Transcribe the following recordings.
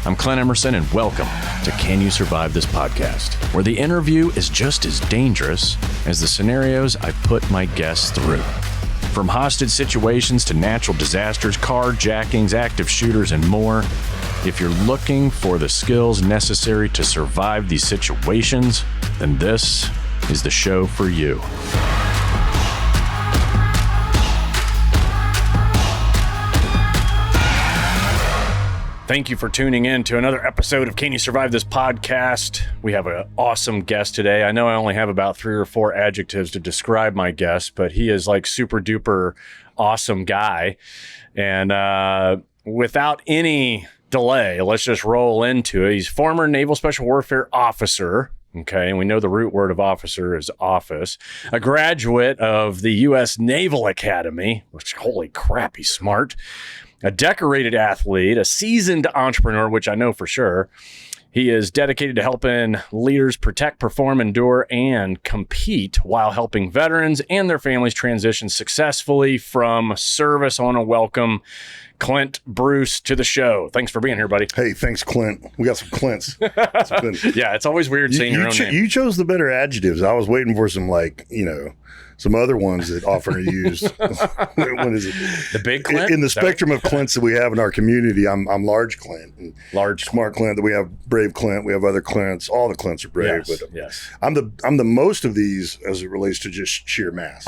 I'm Clint Emerson, and welcome to Can You Survive This Podcast, where the interview is just as dangerous as the scenarios I put my guests through. From hostage situations to natural disasters, carjackings, active shooters, and more, if you're looking for the skills necessary to survive these situations, then this is the show for you. Thank you for tuning in to another episode of Can You Survive This Podcast. We have an awesome guest today. I know I only have about 3 or 4 adjectives to describe my guest, but he is like super duper awesome guy. And without any delay, let's just roll into it. He's former Naval Special Warfare officer. Okay, and we know the root word of officer is office. A graduate of the U.S. Naval Academy, which, holy crap, he's smart. A decorated athlete, a seasoned entrepreneur, which I know for sure. He is dedicated to helping leaders protect, perform, endure, and compete while helping veterans and their families transition successfully from service. I want to welcome CLINT BRUCE to the show. Thanks for being here, buddy. Hey, thanks, Clint. We got some Clints. Yeah, it's always weird saying your own name. You chose the better adjectives. I was waiting for some, some other ones that often are used. What is it? The big Clint? In the spectrum of Clints that we have in our community, I'm large Clint. And large smart Clint. That we have brave Clint. We have other Clints. All the Clints are brave. Yes, but yes. I'm the most of these as it relates to just sheer mass.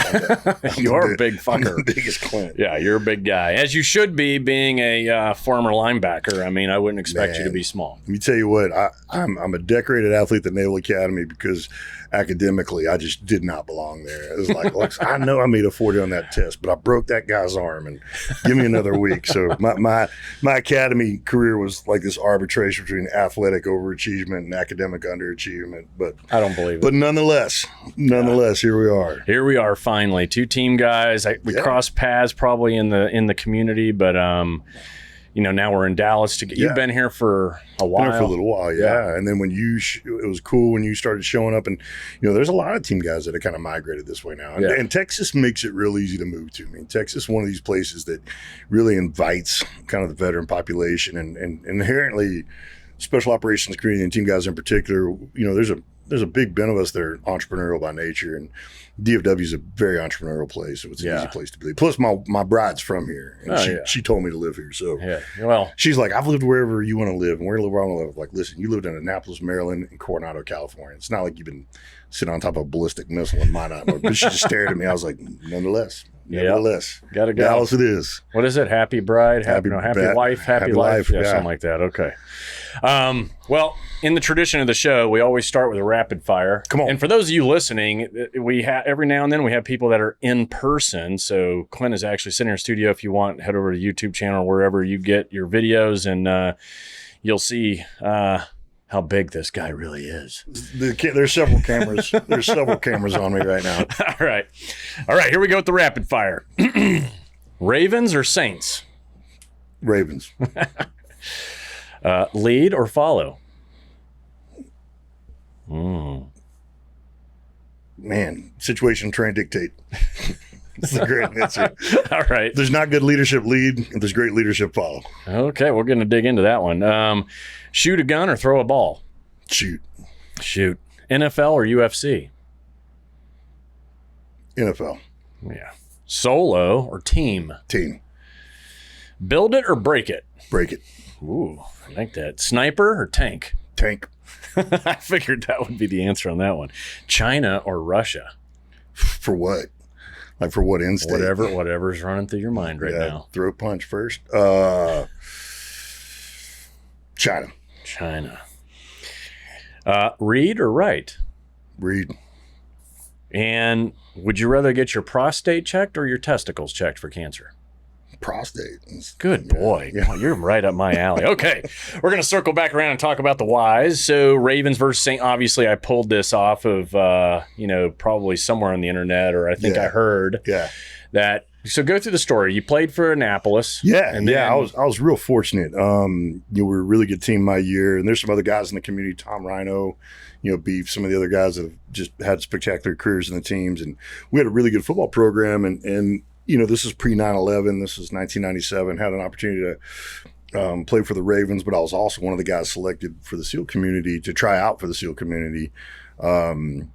You're a big fucker. I'm the biggest Clint. Yeah, you're a big guy. As you should be, being a former linebacker. I mean, I wouldn't expect you to be small. Let me tell you what, I'm a decorated athlete at the Naval Academy because academically, I just did not belong there. It was like, I know I made a 40 on that test, but I broke that guy's arm and give me another week. So my academy career was like this arbitration between athletic overachievement and academic underachievement. But I don't believe it. But nonetheless, here we are. Here we are finally. 2 team guys. We crossed paths probably in the community, but now we're in Dallas. You've been here for a while. Been here for a little while, yeah. And then when it was cool when you started showing up, and there's a lot of team guys that have kind of migrated this way now. And Texas makes it real easy to move to. I mean, Texas is one of these places that really invites kind of the veteran population, and inherently special operations community and team guys in particular. There's a big bit of us that are entrepreneurial by nature, and DFW is a very entrepreneurial place, so it's an easy place to be. Plus, my bride's from here, and she told me to live here. So she's like, I've lived wherever you want to live, and we're going to live where I want to live. Like, listen, you lived in Annapolis, Maryland, and Coronado, California. It's not like you've been sitting on top of a ballistic missile in Minot. But she just stared at me. I was like, nevertheless, gotta go. Dallas it is. What is it? Happy bride, happy wife, happy life. Yeah, something like that. Okay. Well, in the tradition of the show, we always start with a rapid fire. Come on. And for those of you listening, we have every now and then we have people that are in person. So Clint is actually sitting in our studio. If you want, head over to the YouTube channel, wherever you get your videos, and you'll see how big this guy really is. There's several cameras. There's several cameras on me right now. All right. Here we go with the rapid fire. Ravens or Saints? Ravens. Lead or follow? Man, situation, train, dictate. That's a great answer. All right. There's not good leadership lead, and there's great leadership follow. Okay, we're going to dig into that one. Shoot a gun or throw a ball? Shoot. NFL or UFC? NFL. Yeah. Solo or team? Team. Build it or break it? Break it. Ooh, I like that. Sniper or tank? Tank. I figured that would be the answer on that one. China or Russia? For what? Like for what end state? Whatever's running through your mind right now. Throat punch first. China. Read or write? Read. And would you rather get your prostate checked or your testicles checked for cancer? Prostate. Good boy. Yeah. You're right up my alley. Okay. We're going to circle back around and talk about the whys. So Ravens versus Saints. Obviously, I pulled this off of, probably somewhere on the internet, or I think I heard that. So go through the story. You played for Annapolis. I was real fortunate. We were a really good team my year, and there's some other guys in the community, Tom Rhino, Beef, some of the other guys that have just had spectacular careers in the teams, and we had a really good football program, and this is pre 9/11. This is 1997. Had an opportunity to played for the Ravens, but I was also one of the guys selected for the SEAL community to try out for the SEAL community then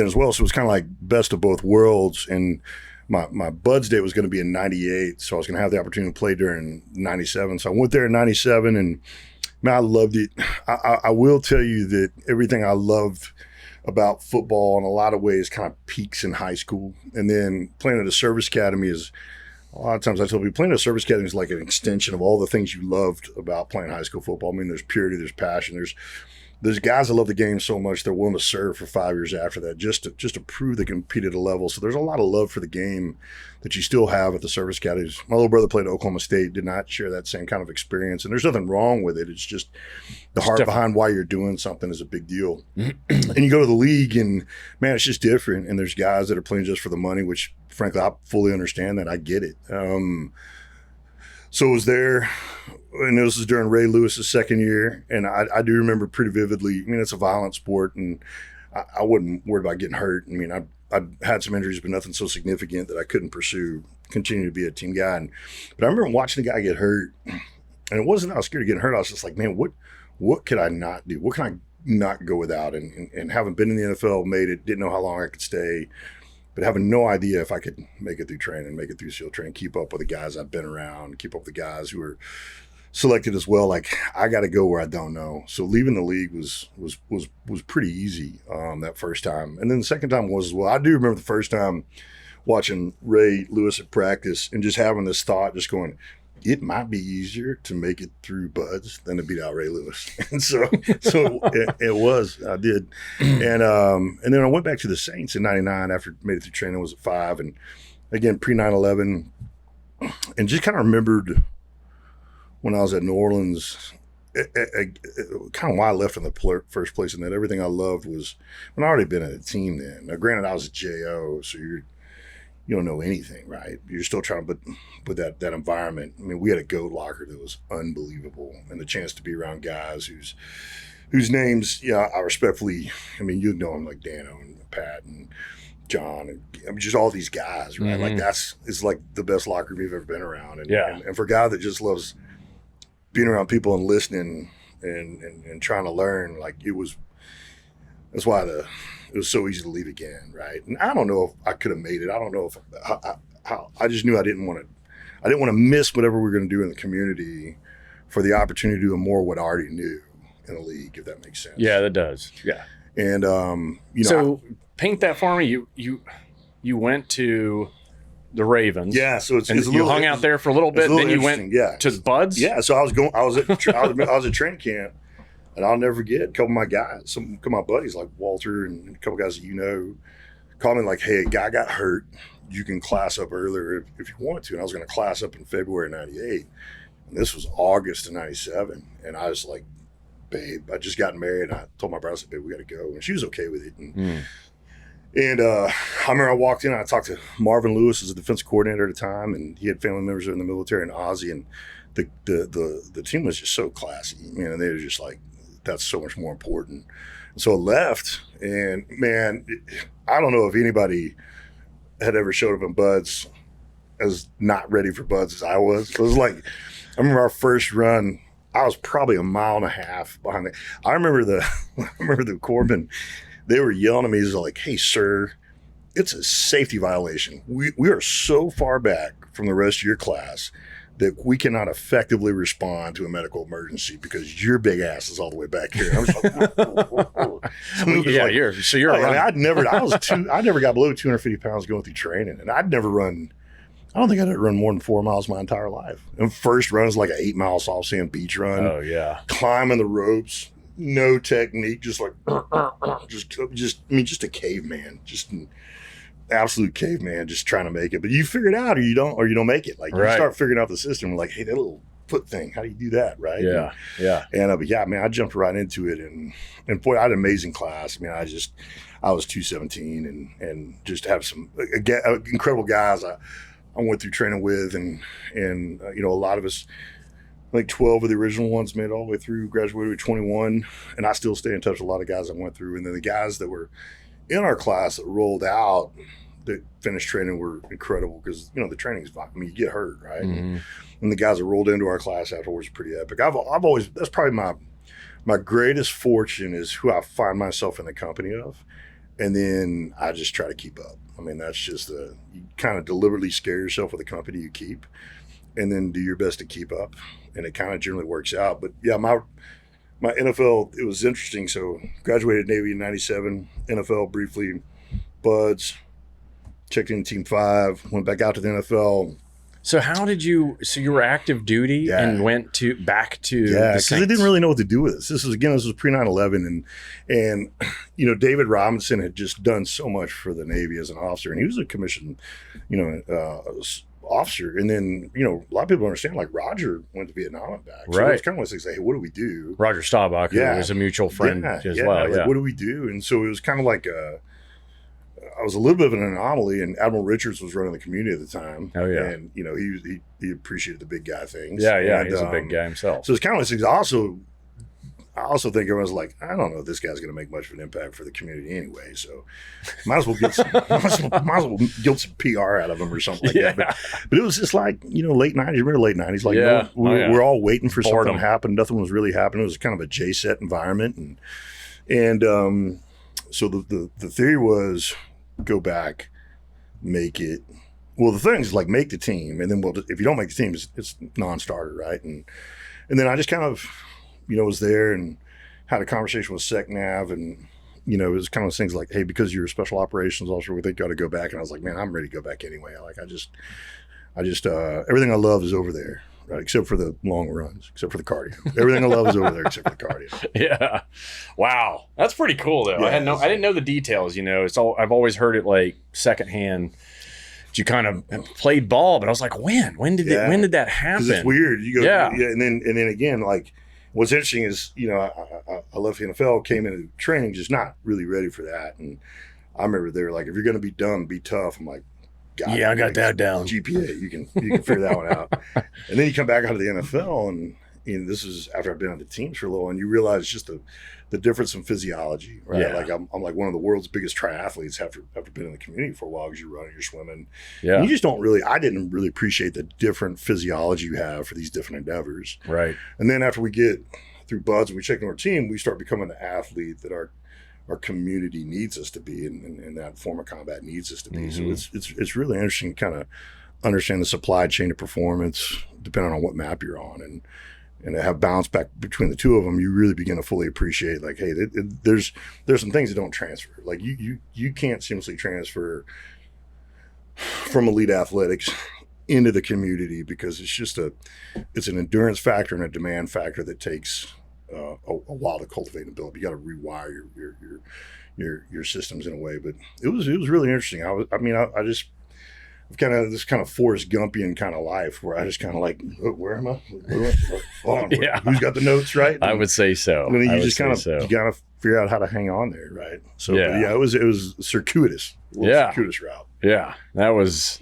as well. So it was kind of like best of both worlds. And my Buds Day was going to be in 98. So I was going to have the opportunity to play during 97. So I went there in 97 and man, I loved it. I will tell you that everything I loved about football in a lot of ways kind of peaks in high school. And then playing at a service academy is, a lot of times I tell people, playing at a service academy is like an extension of all the things you loved about playing high school football. I mean, there's purity, there's passion, there's guys that love the game so much they're willing to serve for 5 years after that just to prove they can compete at a level. So there's a lot of love for the game that you still have at the service academies. My little brother played at Oklahoma State, did not share that same kind of experience. And there's nothing wrong with it. It's just the heart behind why you're doing something is a big deal. And you go to the league and, man, it's just different. And there's guys that are playing just for the money, which, frankly, I fully understand that. I get it. So it was there, and this was during Ray Lewis's second year, and I do remember pretty vividly. I mean, it's a violent sport, and I wasn't worried about getting hurt. I mean, I had some injuries, but nothing so significant that I couldn't continue to be a team guy. But I remember watching a guy get hurt, and it wasn't that I was scared of getting hurt. I was just like, man, what could I not do? What can I not go without? And having been in the NFL, made it, didn't know how long I could stay. But having no idea if I could make it through training, make it through SEAL training, keep up with the guys I've been around, keep up with the guys who were selected as well. Like, I got to go where I don't know. So leaving the league was pretty easy that first time. And then the second time was as well. I do remember the first time watching Ray Lewis at practice and just having this thought, just going, it might be easier to make it through Buds than to beat out Ray Lewis. And so it was, I did. And then I went back to the Saints in 99 after made it through training, was at 5. And again, pre 9/11, and just kind of remembered when I was at New Orleans, kind of why I left in the first place, and that everything I loved was when I already been at a team then. Now, granted, I was a JO, so you don't know anything, right? You're still trying to put that environment. I mean, we had a goat locker that was unbelievable, and the chance to be around guys whose names, I respectfully, I mean, you know them, like Dano and Pat and John, and I mean, just all these guys, right? Mm-hmm. Like it's like the best locker room you've ever been around. And for a guy that just loves being around people and listening and trying to learn, like that's why it was so easy to leave again, right? And I don't know if I could have made it. I don't know if I just knew I didn't want to miss whatever we were going to do in the community for the opportunity to do more of what I already knew in the league, if that makes sense. Yeah, that does. Yeah. And so paint that for me. You went to the Ravens. Yeah, so it's you hung out there for a little bit, then you went to the Buds. Yeah, so I was at training camp. And I'll never forget a couple of my guys, some of my buddies like Walter and a couple of guys that called me like, hey, a guy got hurt. You can class up earlier if you want to. And I was going to class up in February 98. And this was August of 97. And I was like, babe, I just got married. And I told my brother, I said, babe, we got to go. And she was okay with it. And I remember I walked in and I talked to Marvin Lewis as a defensive coordinator at the time. And he had family members in the military and Ozzy. And the team was just so classy. And they were just like, that's so much more important. And so I left, and man, I don't know if anybody had ever showed up in Buds as not ready for Buds as I was. It was like, I remember our first run, I was probably a mile and a half behind it. I remember the corpsmen, they were yelling at me, like, hey, sir, it's a safety violation. We are so far back from the rest of your class that we cannot effectively respond to a medical emergency because your big ass is all the way back here. I was like, whoa. You're right. I never got below 250 pounds going through training, and I don't think I'd ever run more than 4 miles my entire life. And first run is like an 8 mile soft sand beach run. Oh yeah, climbing the ropes, no technique, just like just a caveman, just an absolute caveman, just trying to make it. But you figure it out, or you don't make it. Like you start figuring out the system. Like, hey, that little foot thing, how do you do that, right? Yeah, And but yeah, man, I jumped right into it, and boy, I had an amazing class. I mean, I was 217, and just have some incredible guys I went through training with, and a lot of us, like 12 of the original ones made it all the way through, graduated with 21, and I still stay in touch with a lot of guys I went through, and then the guys that were in our class that rolled out that finished training were incredible because, you know, the training's, I mean, you get hurt, right? And the guys that rolled into our class afterwards were pretty epic. I've always, that's probably my greatest fortune is who I find myself in the company of. And then I just try to keep up. I mean, that's just you kind of deliberately scare yourself with the company you keep and then do your best to keep up. And it kind of generally works out. But yeah, my NFL, it was interesting. So graduated Navy in 97, NFL briefly, buds, checked in Team 5, went back out to the NFL. So how did you, so you were active duty and went back to the because they didn't really know what to do with this. This was pre 9/11 and, you know, David Robinson had just done so much for the Navy as an officer and he was a commissioned, you know, officer. And then, you know, a lot of people understand, like Roger went to Vietnam and back. So it's kind of one of those things like, hey, what do we do? Roger Staubach, who was a mutual friend as well. Like, what do we do? And so it was kind of like I was a little bit of an anomaly, and Admiral Richards was running the community at the time. Oh yeah, and you know he appreciated the big guy things. Yeah, and, he's a big guy himself. So it's kind of things. I also think everyone's like, I don't know if this guy's going to make much of an impact for the community anyway. So might as well get some PR out of him or something like that. But it was just like, you know, late 90s. Remember late 90s? Like we're all waiting for something to happen. Nothing was really happening. It was kind of a J-set environment, and so the theory was, go back, make it. Well, the thing is like make the team, and then if you don't make the team, it's non-starter, right? And then I just kind of, you know, was there and had a conversation with SecNav, and you know, it was kind of things like, hey, because you're a special operations officer, we think you ought to go back. And I was like, man, I'm ready to go back anyway. I just everything I love is over there, right? Except for the long runs, except for the cardio. Everything I love is over there except for the cardio. Yeah. Wow. That's pretty cool though. Yeah, I didn't know the details, you know. I've always heard it like secondhand. You kind of played ball, but I was like, when did that happen? Because it's weird. You go, and then again, like what's interesting is, you know, I left the NFL, came into training just not really ready for that. And I remember they were like, if you're gonna be dumb, be tough. I'm like, I got that down. GPA, you can figure that one out. And then you come back out of the NFL, and you know, this is after I've been on the teams for a little, and you realize just the difference in physiology, right? Yeah. Like I'm like one of the world's biggest triathletes after being in the community for a while, because you're running, you're swimming. Yeah. And you just I didn't really appreciate the different physiology you have for these different endeavors. Right. And then after we get through buds and we check in our team, we start becoming the athlete that our community needs us to be, and that form of combat needs us to be. So it's really interesting to kind of understand the supply chain of performance depending on what map you're on, and to have balance back between the two of them. You really begin to fully appreciate, like, hey, there's some things that don't transfer. Like you can't seamlessly transfer from elite athletics into the community, because it's an endurance factor and a demand factor that takes a while to cultivate and build. You got to rewire your systems in a way. But it was really interesting. I've kind of this kind of Forrest Gumpian kind of life where I just kind of like, where am I? Hold on, who's got the notes, right? I would say so. And then you just kind of you got to figure out how to hang on there, right? So it was circuitous, circuitous route. Yeah, that was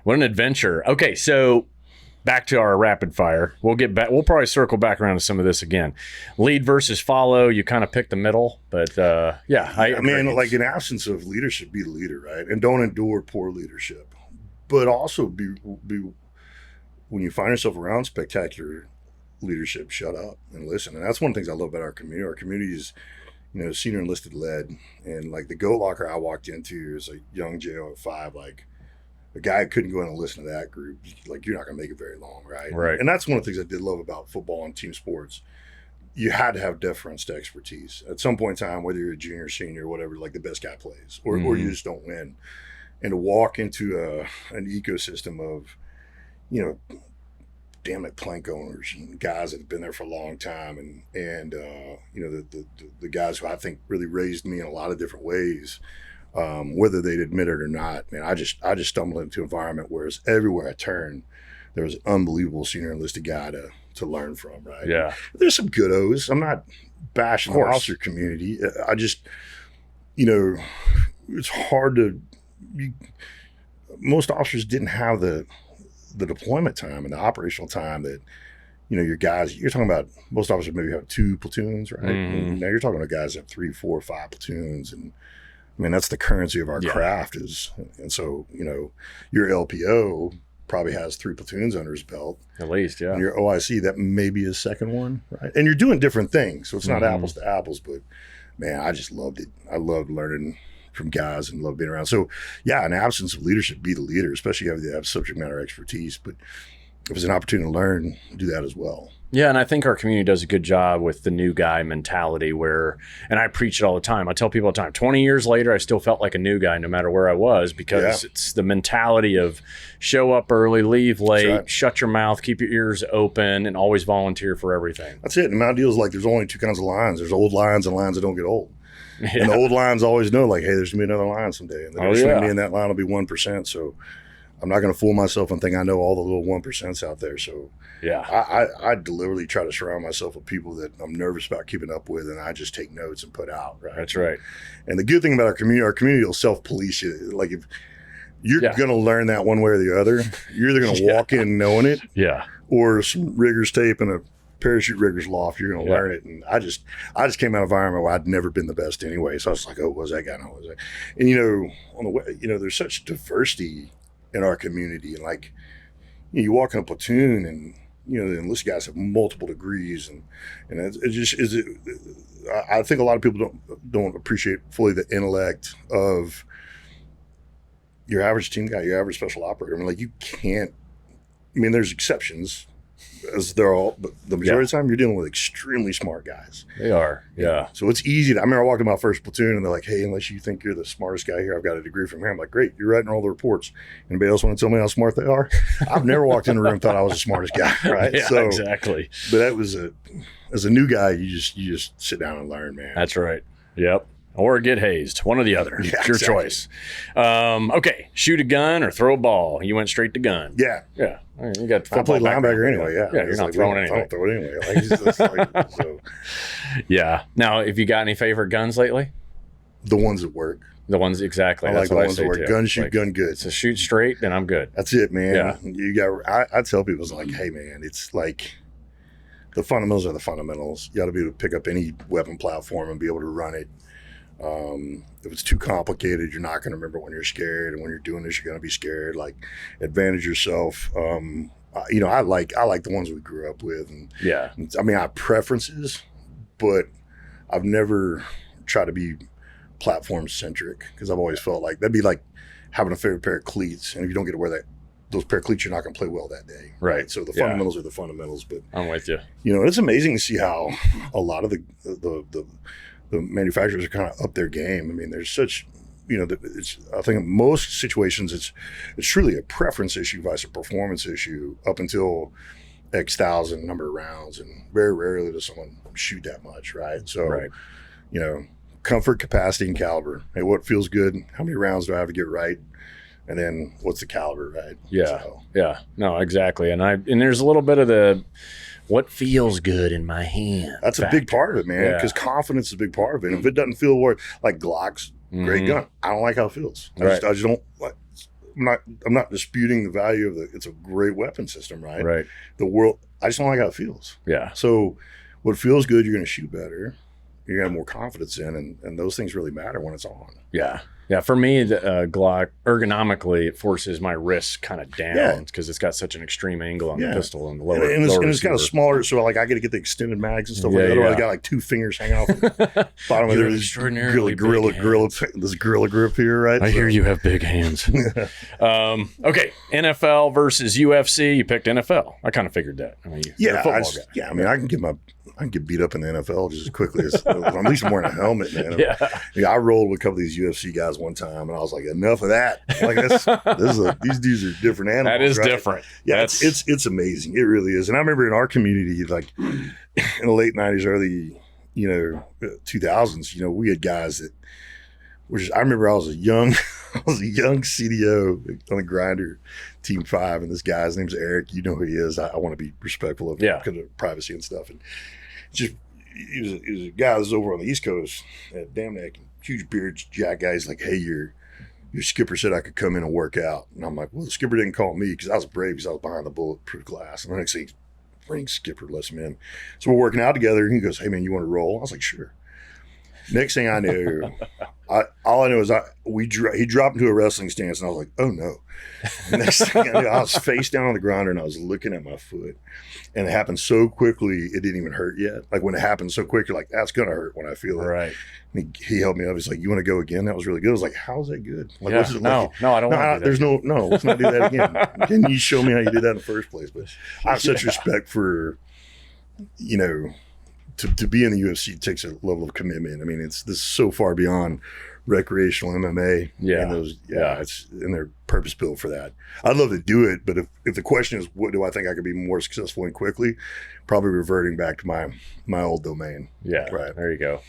what an adventure. Okay, so back to our rapid fire. We'll get back. We'll probably circle back around to some of this again. Lead versus follow. You kind of pick the middle, but I mean, like in absence of leadership, be the leader, right? And don't endure poor leadership. But also be when you find yourself around spectacular leadership, shut up and listen. And that's one of the things I love about our community. Our community is, you know, senior enlisted led, and like the goat locker I walked into is a young JO at 5, like a guy couldn't go in and listen to that group. Like, you're not going to make it very long, right? Right. And that's one of the things I did love about football and team sports. You had to have deference to expertise. At some point in time, whether you're a junior, senior, whatever, like the best guy plays, or you just don't win. And to walk into an ecosystem of, you know, damn it, plank owners and guys that have been there for a long time, and you know, the guys who I think really raised me in a lot of different ways, whether they'd admit it or not. Man, I just stumbled into an environment where everywhere I turned, there was an unbelievable senior enlisted guy to learn from, right? Yeah. There's some good O's. I'm not bashing the officer community. I just, you know, it's hard to. Most officers didn't have the deployment time and the operational time that, you know, your guys, you're talking about. Most officers maybe have 2 platoons, right? Now you're talking about guys that have 3, 4, 5 platoons, and I mean, that's the currency of our craft is. And so, you know, your LPO probably has 3 platoons under his belt. At least, yeah. And your OIC, that may be his second one, right? And you're doing different things. So it's not apples to apples, but man, I just loved it. I loved learning from guys and loved being around. So yeah, in absence of leadership, be the leader, especially if you have subject matter expertise. But if it's an opportunity to learn, do that as well. Yeah, and I think our community does a good job with the new guy mentality where, and I preach it all the time. I tell people all the time, 20 years later, I still felt like a new guy no matter where I was, because it's the mentality of show up early, leave late, shut your mouth, keep your ears open, and always volunteer for everything. That's it. And my deal is like there's only 2 kinds of lines. There's old lines and lines that don't get old. Yeah. And the old lines always know, like, hey, there's going to be another line someday. And there's going to be in that line will be 1%. So I'm not going to fool myself and think I know all the little 1% out there. So I deliberately try to surround myself with people that I'm nervous about keeping up with, and I just take notes and put out. Right. That's right. And the good thing about our community will self-police you. Like if you're going to learn that one way or the other, you're either going to walk in knowing it, or some rigger's tape and a parachute rigger's loft, you're going to learn it. And I just came out of an environment where I'd never been the best anyway. So I was like, oh, was that guy? No, was that? And you know, on the way, you know, there's such diversity in our community, and like you walk in a platoon, and you know the enlisted guys have multiple degrees, and it just is. I think a lot of people don't appreciate fully the intellect of your average team guy, your average special operator. I mean, like you can't. I mean, there's exceptions, as they're all, but the majority of the time you're dealing with extremely smart guys. They are, So it's easy I remember I walked in my first platoon and they're like, hey, unless you think you're the smartest guy here, I've got a degree from here. I'm like, great, you're writing all the reports. Anybody else want to tell me how smart they are? I've never walked in a room and thought I was the smartest guy, right? Yeah, exactly. But that was as a new guy, you just sit down and learn, man. That's right. Yep. Or get hazed. One or the other. Yeah, it's your choice. Okay. Shoot a gun or throw a ball. You went straight to gun. Yeah. Yeah. You got football. I played linebacker anyway. Yeah. Yeah. You're not throwing anything. I don't throw it anyway. So. Yeah. Now, have you got any favorite guns lately? The ones that work. The ones, exactly. I like the ones that work. Gun, shoot, gun, good. So shoot straight, then I'm good. That's it, man. Yeah. You got. I tell people, it's like, hey, man, it's like the fundamentals are the fundamentals. You got to be able to pick up any weapon platform and be able to run it. If it's too complicated, you're not going to remember when you're scared, and when you're doing this, you're going to be scared. Like, advantage yourself. You know, I like the ones we grew up with, and I mean, I have preferences, but I've never tried to be platform centric, because I've always felt like that'd be like having a favorite pair of cleats, and if you don't get to wear those pair of cleats, you're not going to play well that day. Right. So the fundamentals are the fundamentals. But I'm with you. You know, it's amazing to see how a lot of the manufacturers are kind of up their game. I mean, there's such, you know, I think in most situations it's truly a preference issue versus a performance issue up until X thousand number of rounds, and very rarely does someone shoot that much, right? So, you know, comfort, capacity, and caliber. Hey, what feels good? How many rounds do I have to get right? And then what's the caliber, right? Yeah, yeah, no, exactly. And there's a little bit of the what feels good in my hand. That's a big part of it, man, because confidence is a big part of it. And if it doesn't feel like Glock's great gun, I don't like how it feels. I just don't like. I'm not disputing the value of it's a great weapon system, right? Right. I just don't like how it feels. Yeah. So what feels good, you're going to shoot better. You're going to have more confidence in, and those things really matter when it's on. Yeah. Yeah, for me, the Glock, ergonomically, it forces my wrist kind of down because it's got such an extreme angle on the pistol and the lower. And it's kind of smaller, so like I got to get the extended mags and stuff like that. Otherwise, I got like 2 fingers hanging off the bottom of there. Extraordinarily this gorilla grip here, right? I hear you have big hands. Okay, NFL versus UFC. You picked NFL. I kind of figured that. I mean, you're a football guy. I mean, I can get beat up in the NFL just as quickly as at least I'm wearing a helmet, man. I rolled with a couple of these UFC guys one time, and I was like, enough of that. Like these dudes are different animals. That is different. Yeah, it's amazing. It really is. And I remember in our community, like in the late 90s, early 2000s, you know, we had guys that I remember I was a young CDO on the grinder, Team 5, and this guy's name's Eric. You know who he is. I want to be respectful of because of privacy and stuff. And just he was a guy that was over on the East Coast, damn neck, huge beard, jack guy. He's like, hey, your skipper said I could come in and work out. And I'm like, well, the skipper didn't call me because I was brave because I was behind the bulletproof glass. And the next thing, ring skipper lets him in. So we're working out together, and he goes, hey, man, you want to roll? I was like, sure. Next thing I knew, all I knew is he dropped into a wrestling stance, and I was like, oh no. Next thing I knew, I was face down on the grinder, and I was looking at my foot. And it happened so quickly, it didn't even hurt yet. Like when it happened so quick, you're like, that's going to hurt when I feel it. Right. And he helped me up. He's like, you want to go again? That was really good. I was like, how's that good? Like, yeah. What's it no, like? no, I don't want to do that. No, let's not do that again. Can you show me how you did that in the first place? But I have such respect for, you know, to be in the UFC takes a level of commitment. I mean, this is so far beyond recreational MMA. Yeah. And they're purpose built for that. I'd love to do it, but if the question is what do I think I could be more successful in quickly, probably reverting back to my old domain. Yeah. Right. There you go.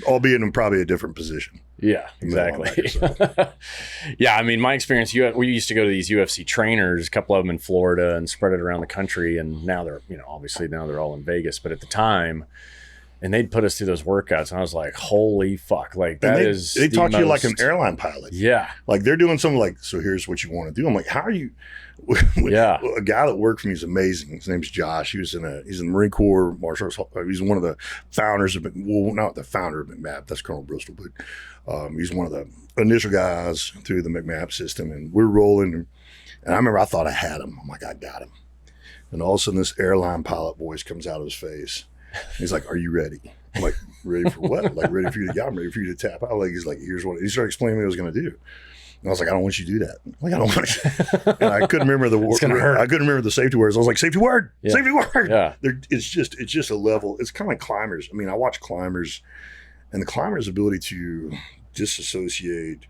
Albeit in probably a different position. Yeah, exactly. Yeah, I mean, my experience, we used to go to these UFC trainers, a couple of them in Florida, and spread it around the country. And now they're, obviously now they're all in Vegas. But at the time, and they'd put us through those workouts, and I was like, holy fuck. Like, they talk to you like an airline pilot. Yeah. Like, they're doing something like, so here's what you want to do. I'm like, how are you? Yeah. A guy that worked for me is amazing. His name's Josh. He's in the Marine Corps Martial Arts. He's one of the founders of, well, not the founder of McMap. That's Colonel Bristol, but he's one of the initial guys through the McMap system. And we're rolling. And I remember I thought I had him. I'm like, I got him. And all of a sudden, this airline pilot voice comes out of his face. He's like, are you ready? I'm like, ready for what? Like, ready for you to, yeah, I'm ready for you to tap out. Like, he's like, here's what, he started explaining what I was going to do. And I was like, I don't want you to do that. Like, I don't want to. And I couldn't remember the word. I couldn't remember the safety words. I was like, safety word, safety word. Yeah. It's just a level. It's kind of like climbers. I mean, I watch climbers, and the climbers' ability to disassociate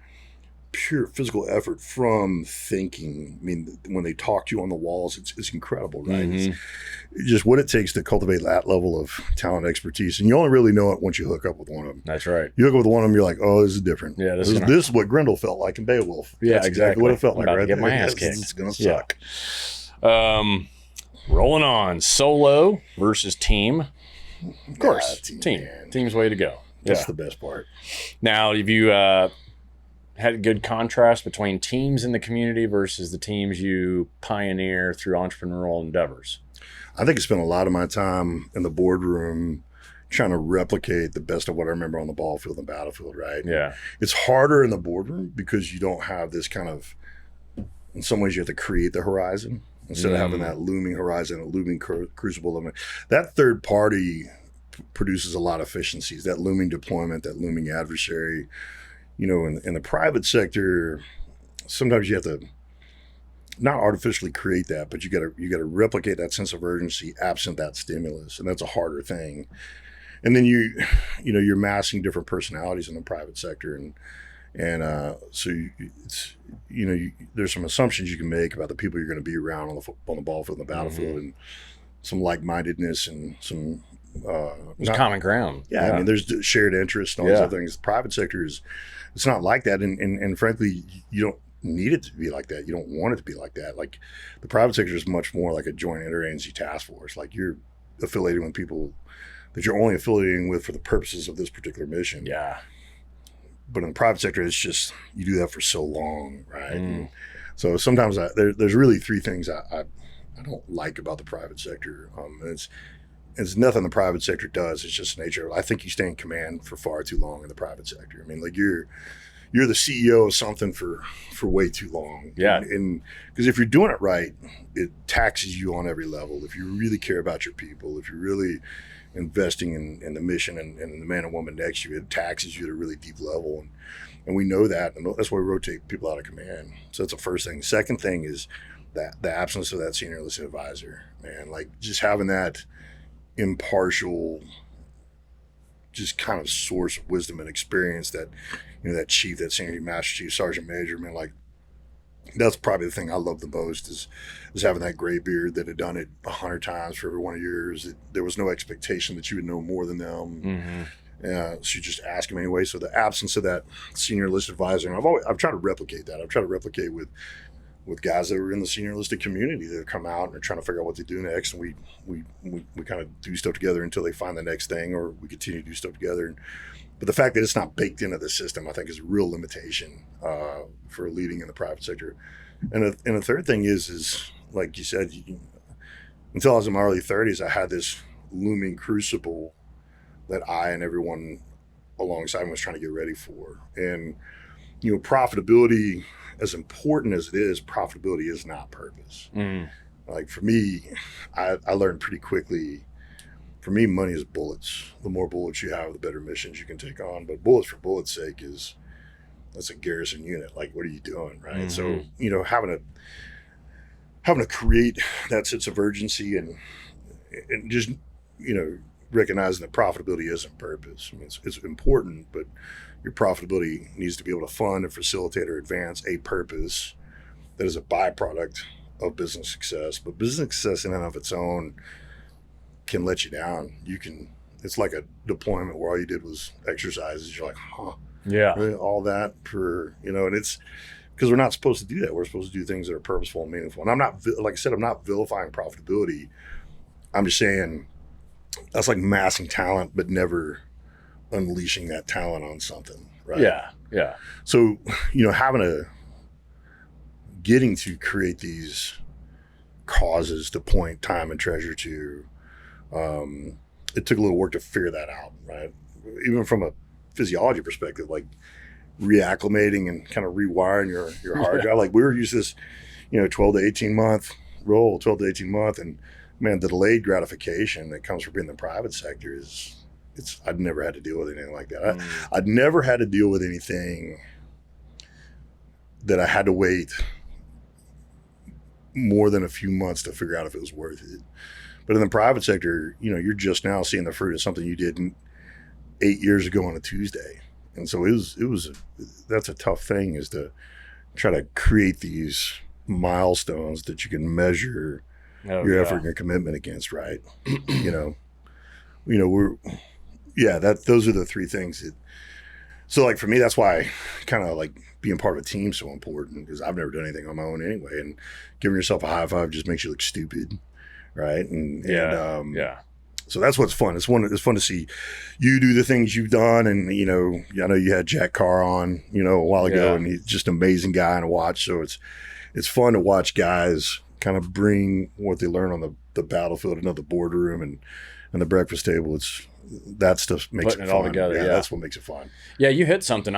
pure physical effort from thinking. I mean, when they talk to you on the walls, it's incredible, right? Mm-hmm. It's just what it takes to cultivate that level of talent, expertise, and you only really know it once you hook up with one of them. That's right. You hook up with one of them, you're like, oh, this is different. Yeah, this is what Grendel felt like in Beowulf. Yeah, That's exactly what it felt like. Right? Get my ass kicked. It's gonna suck. Yeah. Rolling on, solo versus team. Of course, team. Team's way to go. That's the best part. Now, have you had a good contrast between teams in the community versus the teams you pioneer through entrepreneurial endeavors? I think I spent a lot of my time in the boardroom trying to replicate the best of what I remember on the ball field and battlefield, right? Yeah. It's harder in the boardroom because you don't have this kind of, in some ways you have to create the horizon instead of having that looming horizon, a looming crucible limit. That third party produces a lot of efficiencies, that looming deployment, that looming adversary. In the private sector, sometimes you have to not artificially create that, but you got to replicate that sense of urgency absent that stimulus, and that's a harder thing. And then you're massing different personalities in the private sector, and so there's some assumptions you can make about the people you're going to be around on the ball field and the battlefield, and some like-mindedness and some there's common ground. Yeah, I mean, there's shared interests and all these other things. The private sector it's not like that, and frankly, you don't need it to be like that. You don't want it to be like that. Like, the private sector is much more like a joint interagency task force. Like, you're affiliating with people that you're only affiliating with for the purposes of this particular mission. Yeah. But in the private sector, it's just, you do that for so long, right? And so sometimes there's really three things I don't like about the private sector. And it's nothing the private sector does. It's just nature. I think you stay in command for far too long in the private sector. I mean, like, you're the CEO of something for way too long. Yeah. And because if you're doing it right, it taxes you on every level. If you really care about your people, if you're really investing in the mission and the man and woman next to you, it taxes you at a really deep level. And we know that. And that's why we rotate people out of command. So that's the first thing. Second thing is that the absence of that senior enlisted advisor, man. Like, just having that impartial, just kind of source of wisdom and experience that, that chief, that senior master chief, sergeant major, man, like, that's probably the thing I love the most is having that gray beard that had done it 100 times for every one of yours. There was no expectation that you would know more than them. So you just ask them anyway. So the absence of that senior enlisted advisor, and I've tried to replicate that. I've tried to replicate with guys that are in the senior enlisted community that come out and are trying to figure out what to do next, and we kind of do stuff together until they find the next thing, or we continue to do stuff together. But the fact that it's not baked into the system, I think, is a real limitation for leading in the private sector. And the third thing is like you said, until I was in my early 30s, I had this looming crucible that I and everyone alongside me was trying to get ready for. And, you know, profitability, as important as it is, profitability is not purpose. Like for me, I learned pretty quickly, for me, money is bullets. The more bullets you have, the better missions you can take on. But bullets for bullets' sake that's a garrison unit. Like, what are you doing, right? So, you know, having to create that sense of urgency and just, you know, recognizing that profitability isn't purpose. I mean, it's important, but your profitability needs to be able to fund and facilitate or advance a purpose that is a byproduct of business success. But business success in and of its own can let you down. It's like a deployment where all you did was exercises. You're like, huh, yeah, really, all that for, you know, and it's because we're not supposed to do that. We're supposed to do things that are purposeful and meaningful. And I'm not, like I said, I'm not vilifying profitability. I'm just saying that's like massing talent, but never unleashing that talent on something, right? Yeah. So, you know, getting to create these causes to point time and treasure to, it took a little work to figure that out, right? Even from a physiology perspective, like reacclimating and kind of rewiring your hard drive. Like we were used to this, you know, 12 to 18 month role, and man, the delayed gratification that comes from being in the private sector I'd never had to deal with anything like that. I'd never had to deal with anything that I had to wait more than a few months to figure out if it was worth it. But in the private sector, you know, you're just now seeing the fruit of something you did 8 years ago on a Tuesday. And so that's a tough thing, is to try to create those milestones that you can measure your effort and your commitment against, right? Those are the three things so like for me, that's why kind of like being part of a team is so important, because I've never done anything on my own anyway, and giving yourself a high five just makes you look stupid, right? So that's what's fun. It's fun to see you do the things you've done. And, you know, I know you had Jack Carr on, you know, a while ago, and he's just an amazing guy to watch. So it's fun to watch guys kind of bring what they learn on the battlefield into the boardroom and the breakfast table. That stuff makes it fun. All together. Yeah, that's what makes it fun. Yeah, you hit something.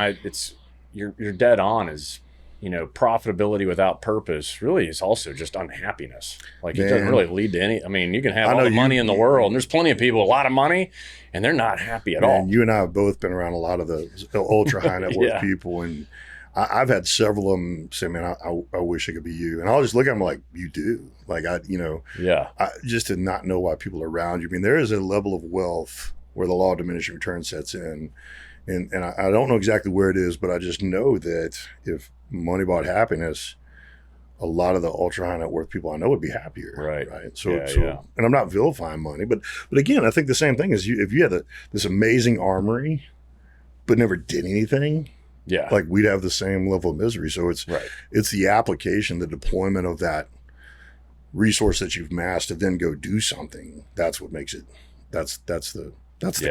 You're dead on. Is, you know, profitability without purpose really is also just unhappiness. Like, it doesn't really lead to any. I mean, you can have all the money in the world, and there's plenty of people with a lot of money, and they're not happy at all. You and I have both been around a lot of the ultra high net worth people, and I've had several of them say, "Man, I wish I could be you." And I'll just look at them like, "You do." Like just to not know why people are around you. I mean, there is a level of wealth where the law of diminishing return sets in. And I don't know exactly where it is, but I just know that if money bought happiness, a lot of the ultra high net worth people I know would be happier. Right. So, and I'm not vilifying money, but again, I think the same thing is if you had this amazing armory, but never did anything, like we'd have the same level of misery. So it's the application, the deployment of that resource that you've massed to then go do something. That's what makes it, that's the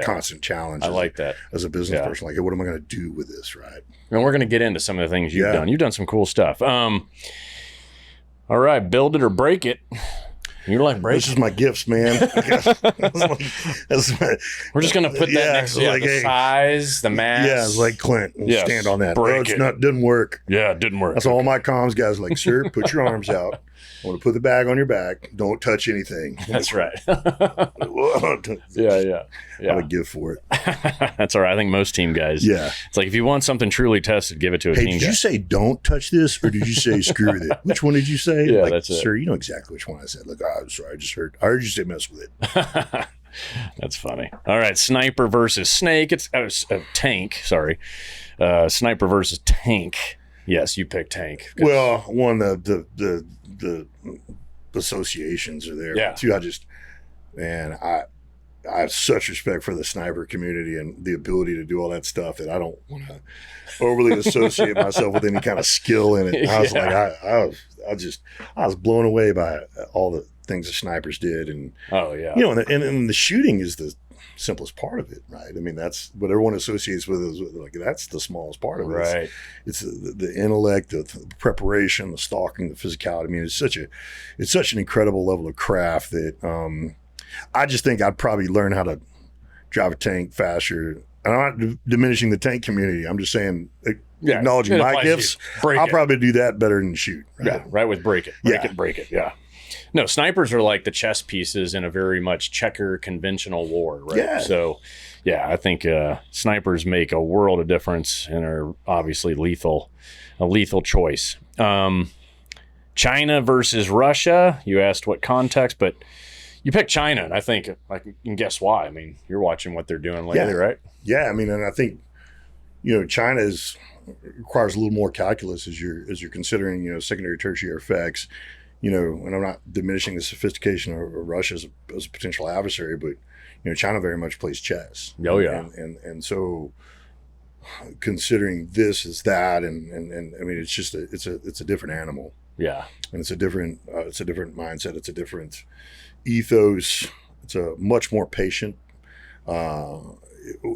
constant challenge. I like that as a business person. Like, hey, what am I going to do with this? Right. And we're going to get into some of the things you've done. You've done some cool stuff. All right. Build it or break it. You like break? This is my gifts, man. We're just going to put that next to the size, the mass. Yeah, it's like Clint. We'll stand on that. Break it. Didn't work. Yeah, it didn't work. That's all my comms guys are like, sir, put your arms out. I want to put the bag on your back. Don't touch anything. That's right. Yeah. I have a gift for it. That's all right. I think most team guys. Yeah. It's like, if you want something truly tested, give it to a team guy. Did you say don't touch this, or did you say screw with it? Which one did you say? Yeah, that's it. Sir, you know exactly which one I said. Look, I'm sorry. I heard you say mess with it. That's funny. All right. Sniper versus snake. It's tank. Sorry. Sniper versus tank. Yes, you picked tank. Well, one, the associations are there. Yeah. Two, I have such respect for the sniper community and the ability to do all that stuff that I don't want to overly associate myself with any kind of skill in it. I was I was blown away by all the things the snipers did. And, you know, and the shooting is the simplest part of it, right? I mean, that's what everyone associates with is like, that's the smallest part of it. Right. It's the intellect, the preparation, the stalking, the physicality. I mean, it's such an incredible level of craft that I just think I'd probably learn how to drive a tank faster. I'm not diminishing the tank community. I'm just saying, acknowledging my gifts. I'll probably do that better than shoot. Right? Yeah, right with break it. Break it. Yeah. No, snipers are like the chess pieces in a very much checker conventional war, right? Yeah. So, yeah, I think snipers make a world of difference and are obviously a lethal choice. China versus Russia. You asked what context, but you picked China, and I think I can guess why. I mean, you're watching what they're doing lately, right? Yeah, I mean, and I think China requires a little more calculus as you're considering secondary, tertiary effects. And I'm not diminishing the sophistication of Russia as a potential adversary, but China very much plays chess. Oh yeah, and so considering this as that, and I mean, it's just it's a different animal. Yeah, and it's a different mindset. It's a different ethos. It's a much more patient.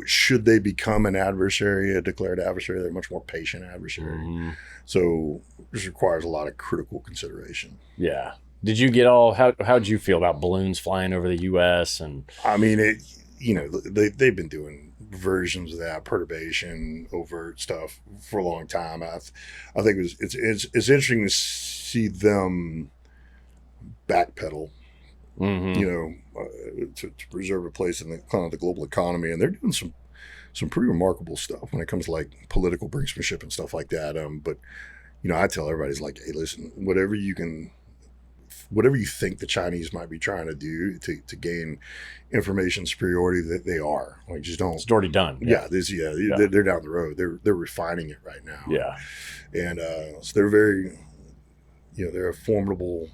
Should they become an adversary, a declared adversary, they're a much more patient adversary. Mm-hmm. So this requires a lot of critical consideration. Yeah. Did you get how'd you feel about balloons flying over the U.S.? And I mean, they've been doing versions of that perturbation, overt stuff for a long time. I think it's interesting to see them backpedal. Mm-hmm. To preserve a place in the kind of the global economy, and they're doing some pretty remarkable stuff when it comes to like political brinksmanship and stuff like that. But I tell everybody's like, hey, listen, whatever you think the Chinese might be trying to do to gain information superiority, that they are like, just don't. It's already done. Yeah, they're down the road. They're refining it right now. Yeah, and so they're very, they're a formidable.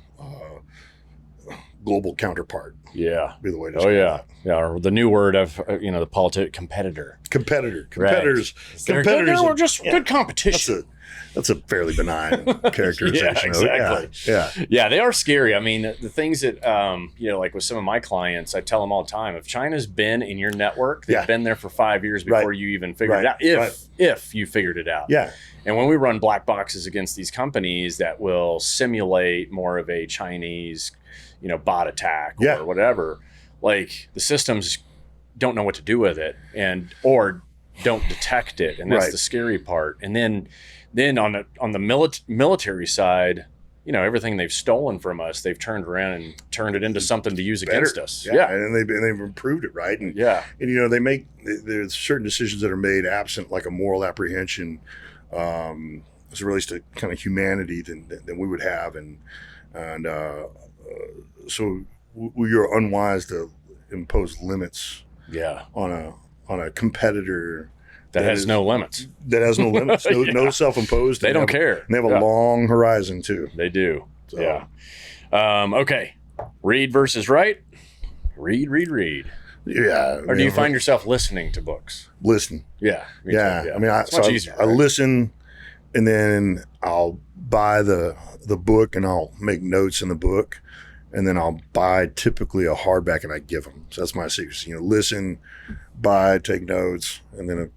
Global counterpart. Yeah. Be the way to describe that. Yeah. Or the new word of, the competitor. Competitors. Right. Competitors are just good competition. That's a fairly benign characterization. Yeah, exactly. Yeah. They are scary. I mean, the things that, like with some of my clients, I tell them all the time, if China's been in your network, they've been there for 5 years before you even figured it out. If you figured it out. Yeah. And when we run black boxes against these companies that will simulate more of a Chinese bot attack or whatever, like the systems don't know what to do with it or don't detect it. And that's the scary part. And then on the military side, everything they've stolen from us, they've turned around and turned it into something to use against us. Yeah. And they've improved it. Right. And there's certain decisions that are made absent like a moral apprehension, as it relates to kind of humanity than we would have. So we are unwise to impose limits on a competitor that has no limits. That has no limits. No self-imposed. They don't care. And they have a long horizon too. They do. So. Yeah. Okay. Read versus write. Read. Yeah. Or do you find yourself listening to books? Listen. Yeah. Yeah. I mean, it's much easier. I listen, and then I'll buy the book and I'll make notes in the book. And then I'll buy typically a hardback and I give them. So that's my secret. Listen, buy, take notes, and then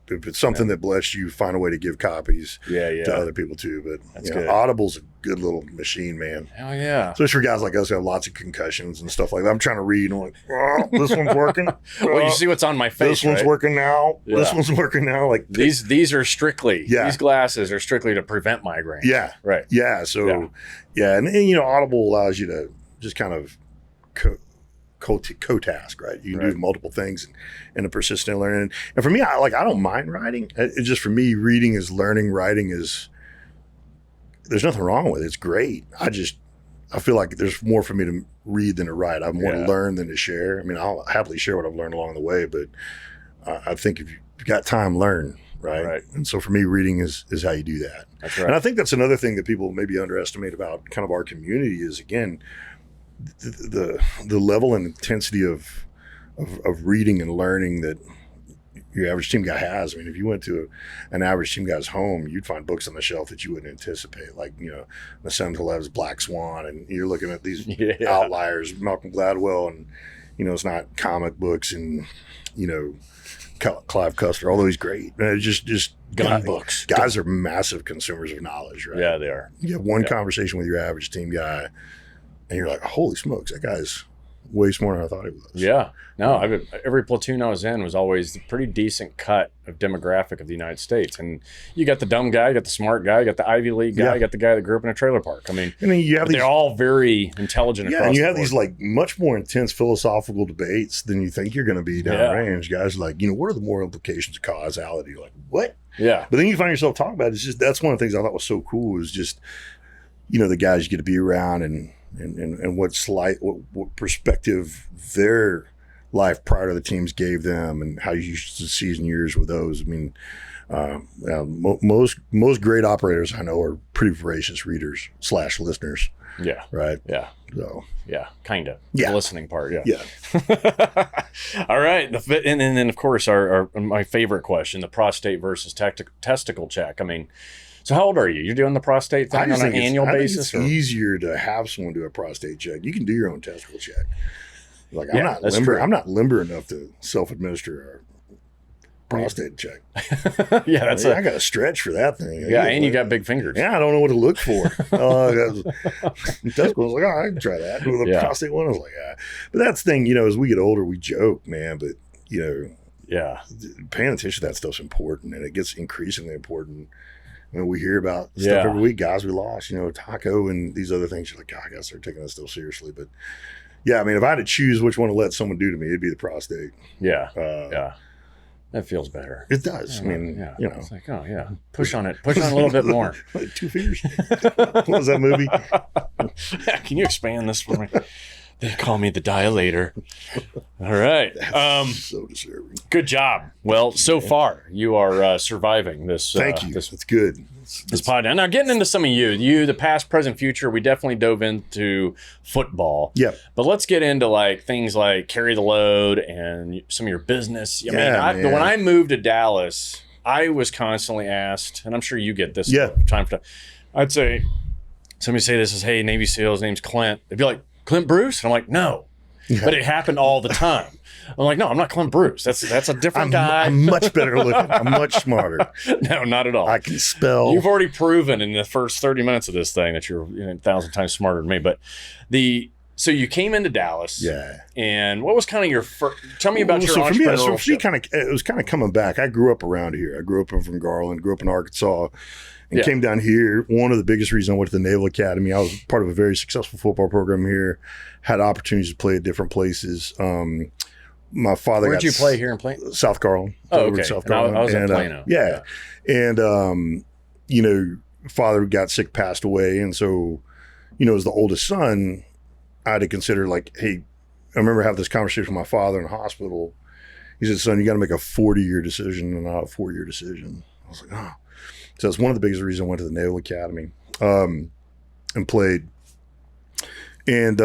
if it's something that blessed you, find a way to give copies to other people too. But that's good. Audible's a good little machine, man. Hell yeah. Especially for guys like us who have lots of concussions and stuff like that. I'm trying to read and I'm like, oh, this one's working. Well, you see what's on my face. This one's working now. Yeah. This one's working now. Like these are strictly these glasses are strictly to prevent migraine. Yeah. Right. Yeah. So and Audible allows you to just kind of co-task, right? You can do multiple things and a persistent learning. And for me, I don't mind writing. It's just, for me, reading is learning. Writing is, there's nothing wrong with it. It's great. I feel like there's more for me to read than to write. I have more to learn than to share. I mean, I'll happily share what I've learned along the way, but I think if you've got time, learn. Right. And so for me, reading is how you do that. That's right. And I think that's another thing that people maybe underestimate about kind of our community is, again, the level and intensity of reading and learning that your average team guy has. I mean, if you went to an average team guy's home, you'd find books on the shelf that you wouldn't anticipate, like, Nassim Taleg's Black Swan, and you're looking at these outliers, Malcolm Gladwell, and, it's not comic books and, Clive Cussler, although he's great. Just gun books. Guys are massive consumers of knowledge, right? Yeah, they are. You have one conversation with your average team guy, and you're like, holy smokes, that guy's way smarter than I thought he was. Yeah. No, every platoon I was in was always a pretty decent cut of demographic of the United States. And you got the dumb guy, you got the smart guy, you got the Ivy League guy, you got the guy that grew up in a trailer park. I mean, you have they're all very intelligent. Yeah, and you have these like much more intense philosophical debates than you think you're going to be downrange. Guys are like, what are the moral implications of causality? You're like, what? Yeah. But then you find yourself talking about it. It's just, that's one of the things I thought was so cool is just, the guys you get to be around and what perspective their life prior to the teams gave them, and how you used to season years with those. I mean, most great operators I know are pretty voracious readers / listeners. Yeah. Right. Yeah. So. Yeah. Kind of. Yeah. The listening part. Yeah. Yeah. All right. And then of course our my favorite question: the prostate versus testicle check. I mean. So how old are you? You're doing the prostate thing on an annual basis? I think it's easier to have someone do a prostate check. You can do your own testicle check. Like I'm not limber enough to self-administer a prostate check. Yeah, I got to stretch for that thing. Yeah, and you got big fingers. Yeah, I don't know what to look for. Testicle was like, I can try that. With the prostate one, I was like, But that's the thing, as we get older, we joke, man. But paying attention to that stuff's important, and it gets increasingly important. We hear about stuff every week, guys we lost, Taco and these other things. You're like, God, I got to start taking this stuff seriously. But yeah, I mean, if I had to choose which one to let someone do to me, it'd be the prostate. Yeah. That feels better. It does. I mean, It's like, oh yeah, push on it a little bit more. Like 2 fingers. What was that movie? Can you expand this for me? They call me the dilator. All right. So disturbing. Good job. Well, so far you are surviving this. Thank you. That's good. This podcast. Now, getting into some of you, the past, present, future. We definitely dove into football. Yeah. But let's get into like things like carry the load and some of your business. I mean, when I moved to Dallas, I was constantly asked, and I'm sure you get this time for time. I'd say somebody say this is, hey, Navy SEAL, his name's Clint. They'd be like, Clint Bruce? And I'm like, no. Yeah. But it happened all the time. I'm like, no, I'm not Clint Bruce. That's a different guy. I'm much better looking. I'm much smarter. No, not at all. I can spell. You've already proven in the first 30 minutes of this thing that you're 1,000 times smarter than me. But so you came into Dallas. Yeah. And what was kind of your first? Tell me about your entrepreneurship. For me, it was kind of coming back. I grew up around here. I grew up from Garland. Grew up in Arkansas. And came down here. One of the biggest reasons I went to the Naval Academy, I was part of a very successful football program here, had opportunities to play at different places. My father Where'd you play here in Plano? South Garland. Oh, okay. South Garland. I was in Plano. Yeah. And, father got sick, passed away. And so, as the oldest son, I had to consider like, hey, I remember having this conversation with my father in the hospital. He said, son, you got to make a 40-year decision and not a 4-year decision. I was like, oh. So it's one of the biggest reasons I went to the Naval Academy and played. And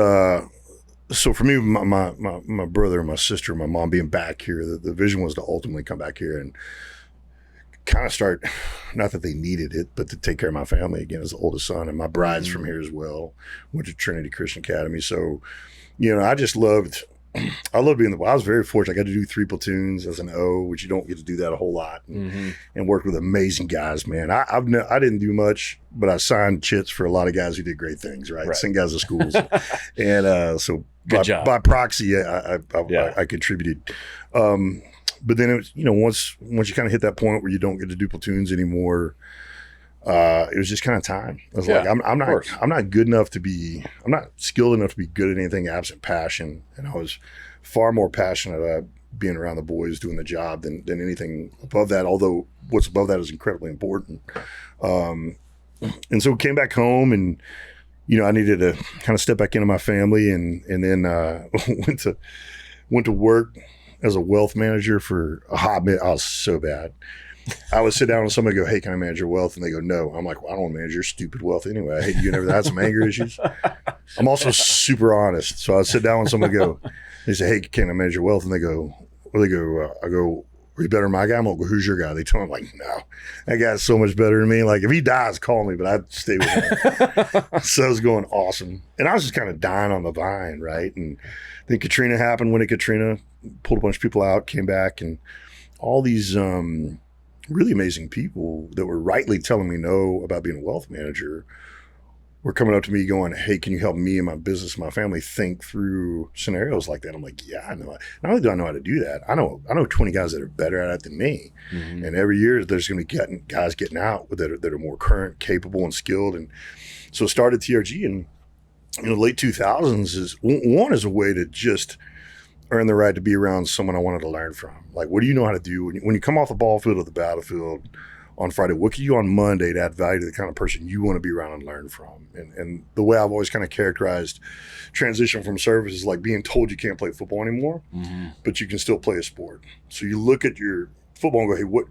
so for me, my brother, my sister, my mom being back here, the vision was to ultimately come back here and kind of start, not that they needed it, but to take care of my family again as the oldest son. And my bride's from here as well, went to Trinity Christian Academy. So, I just loved being I was very fortunate. I got to do 3 platoons as an O, which you don't get to do that a whole lot, and worked with amazing guys, man. I didn't do much, but I signed chits for a lot of guys who did great things, right? Sent guys to schools. And so by proxy, I contributed. But then it was, once you kind of hit that point where you don't get to do platoons anymore, it was just kind of time. I was like, I'm not good enough to be, I'm not skilled enough to be good at anything absent passion. And I was far more passionate about being around the boys doing the job than anything above that. Although what's above that is incredibly important. And so came back home and, I needed to kind of step back into my family and then went to work as a wealth manager for a hot minute. I was so bad. I would sit down with somebody and go, hey, can I manage your wealth? And they go, no. I'm like, well, I don't want to manage your stupid wealth anyway. I hate you and everything. I had some anger issues. I'm also super honest. So I'd sit down with somebody and go, they say, hey, can I manage your wealth? And I go, are you better than my guy? I'm like, well, who's your guy? They tell me, I'm like, no, that guy's so much better than me. Like, if he dies, call me, but I'd stay with him. So it was going awesome. And I was just kind of dying on the vine, right? And then Katrina happened. When Katrina pulled a bunch of people out, came back, and all these really amazing people that were rightly telling me no about being a wealth manager were coming up to me going, hey, can you help me and my business, my family think through scenarios like that? I'm like, yeah, I know. Not only do I know how to do that, I know 20 guys that are better at it than me. Mm-hmm. And every year there's going to be guys getting out that are more current, capable, and skilled. And so it started TRG in the late 2000s is a way to just earn the right to be around someone I wanted to learn from. Like, what do you know how to do when you come off the ball field or the battlefield on Friday? What can you do on Monday to add value to the kind of person you want to be around and learn from? And the way I've always kind of characterized transition from service is like being told you can't play football anymore, mm-hmm. but you can still play a sport. So you look at your football and go, hey,